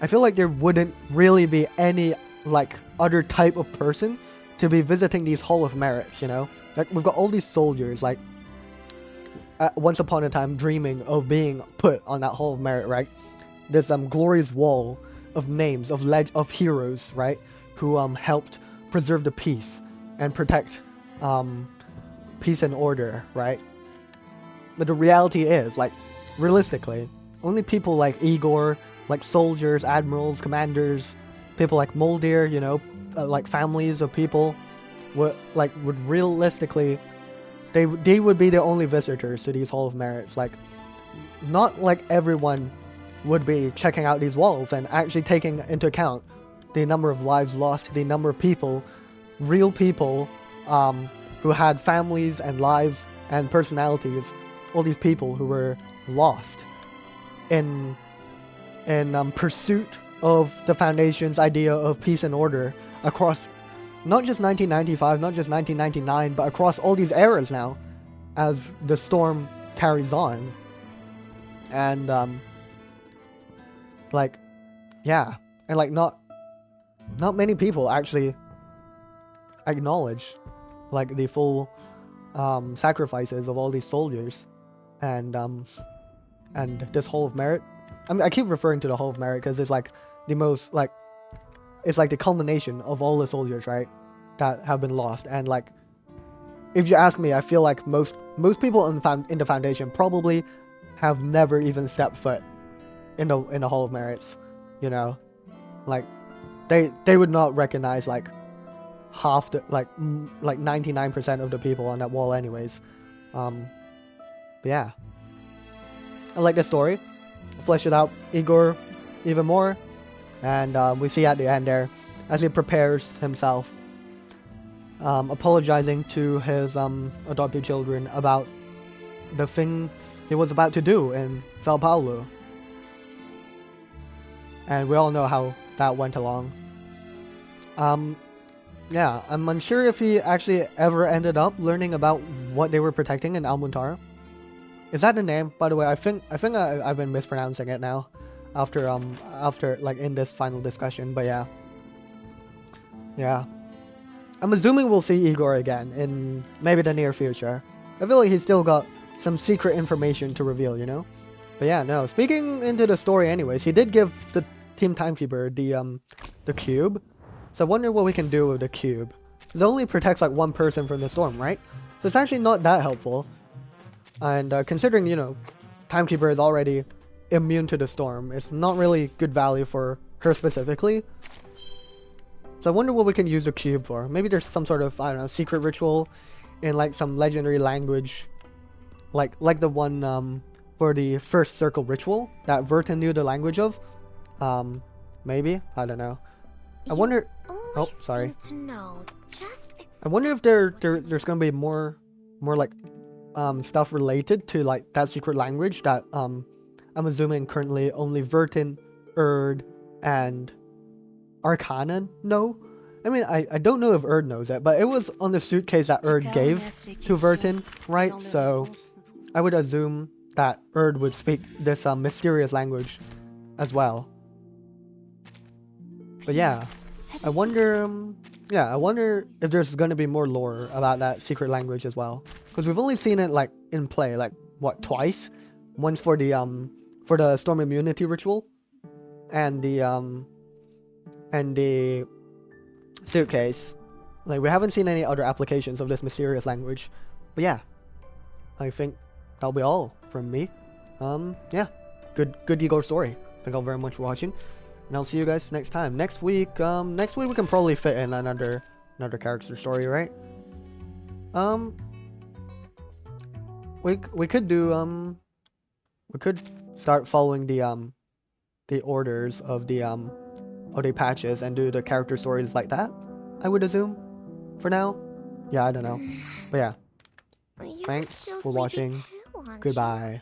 I feel like there wouldn't really be any like other type of person to be visiting these Hall of Merits, you know? Like, we've got all these soldiers, like, once upon a time dreaming of being put on that Hall of Merit, right? This glorious wall of names, of heroes, right? Who helped preserve the peace and protect peace and order, right? But the reality is, like, realistically, only people like Igor, like soldiers, admirals, commanders, people like Moldir, you know, like families of people, would realistically, they would be the only visitors to these Hall of Merits. Like, not like everyone would be checking out these walls and actually taking into account the number of lives lost, the number of people, real people, who had families and lives and personalities. All these people who were lost in pursuit of the Foundation's idea of peace and order across not just 1995, not just 1999, but across all these eras now, as the storm carries on. And like, yeah, and like not many people actually acknowledge like the full sacrifices of all these soldiers. And this Hall of Merit, I keep referring to the Hall of Merit because it's like the most, like, it's like the culmination of all the soldiers, right, that have been lost. And like, if you ask me, I feel like most people in the Foundation probably have never even stepped foot in the Hall of Merits, you know, like they would not recognize like half the like 99% of the people on that wall anyways. But yeah, I like the story. Fleshes out Igor even more, and we see at the end there, as he prepares himself, apologizing to his adopted children about the things he was about to do in Sao Paulo. And we all know how that went along. Yeah, I'm unsure if he actually ever ended up learning about what they were protecting in Almuntara. Is that the name, by the way? I think I've been mispronouncing it now, after like in this final discussion. But yeah. I'm assuming we'll see Igor again in maybe the near future. I feel like he's still got some secret information to reveal, you know? But yeah, no. Speaking into the story, anyways, he did give the team timekeeper the cube. So I wonder what we can do with the cube. It only protects like one person from the storm, right? So it's actually not that helpful. And considering, you know, timekeeper is already immune to the storm, it's not really good value for her specifically. So I wonder what we can use the cube for. Maybe there's some sort of, I don't know, secret ritual in like some legendary language, like the one for the first circle ritual that Vertin knew the language of. Maybe, I don't know. I wonder. Oh, sorry. I wonder if there's gonna be more like stuff related to like that secret language that I'm assuming currently only Vertin, Erd, and Arcana know. I mean, I don't know if Erd knows it, but it was on the suitcase that Erd gave to Vertin, right? So I would assume that Erd would speak this mysterious language as well. But yeah, I wonder, I wonder if there's gonna be more lore about that secret language as well, because we've only seen it like in play, like what, twice? Once for the storm immunity ritual, and the suitcase. Like we haven't seen any other applications of this mysterious language. But yeah, I think that'll be all from me. Yeah, good Igor story. Thank you all very much for watching, and I'll see you guys next time. Next week we can probably fit in another character story, right? We could do we could start following the orders of the patches and do the character stories like that, I would assume, for now. Yeah, I don't know. But yeah, thanks for watching. Goodbye.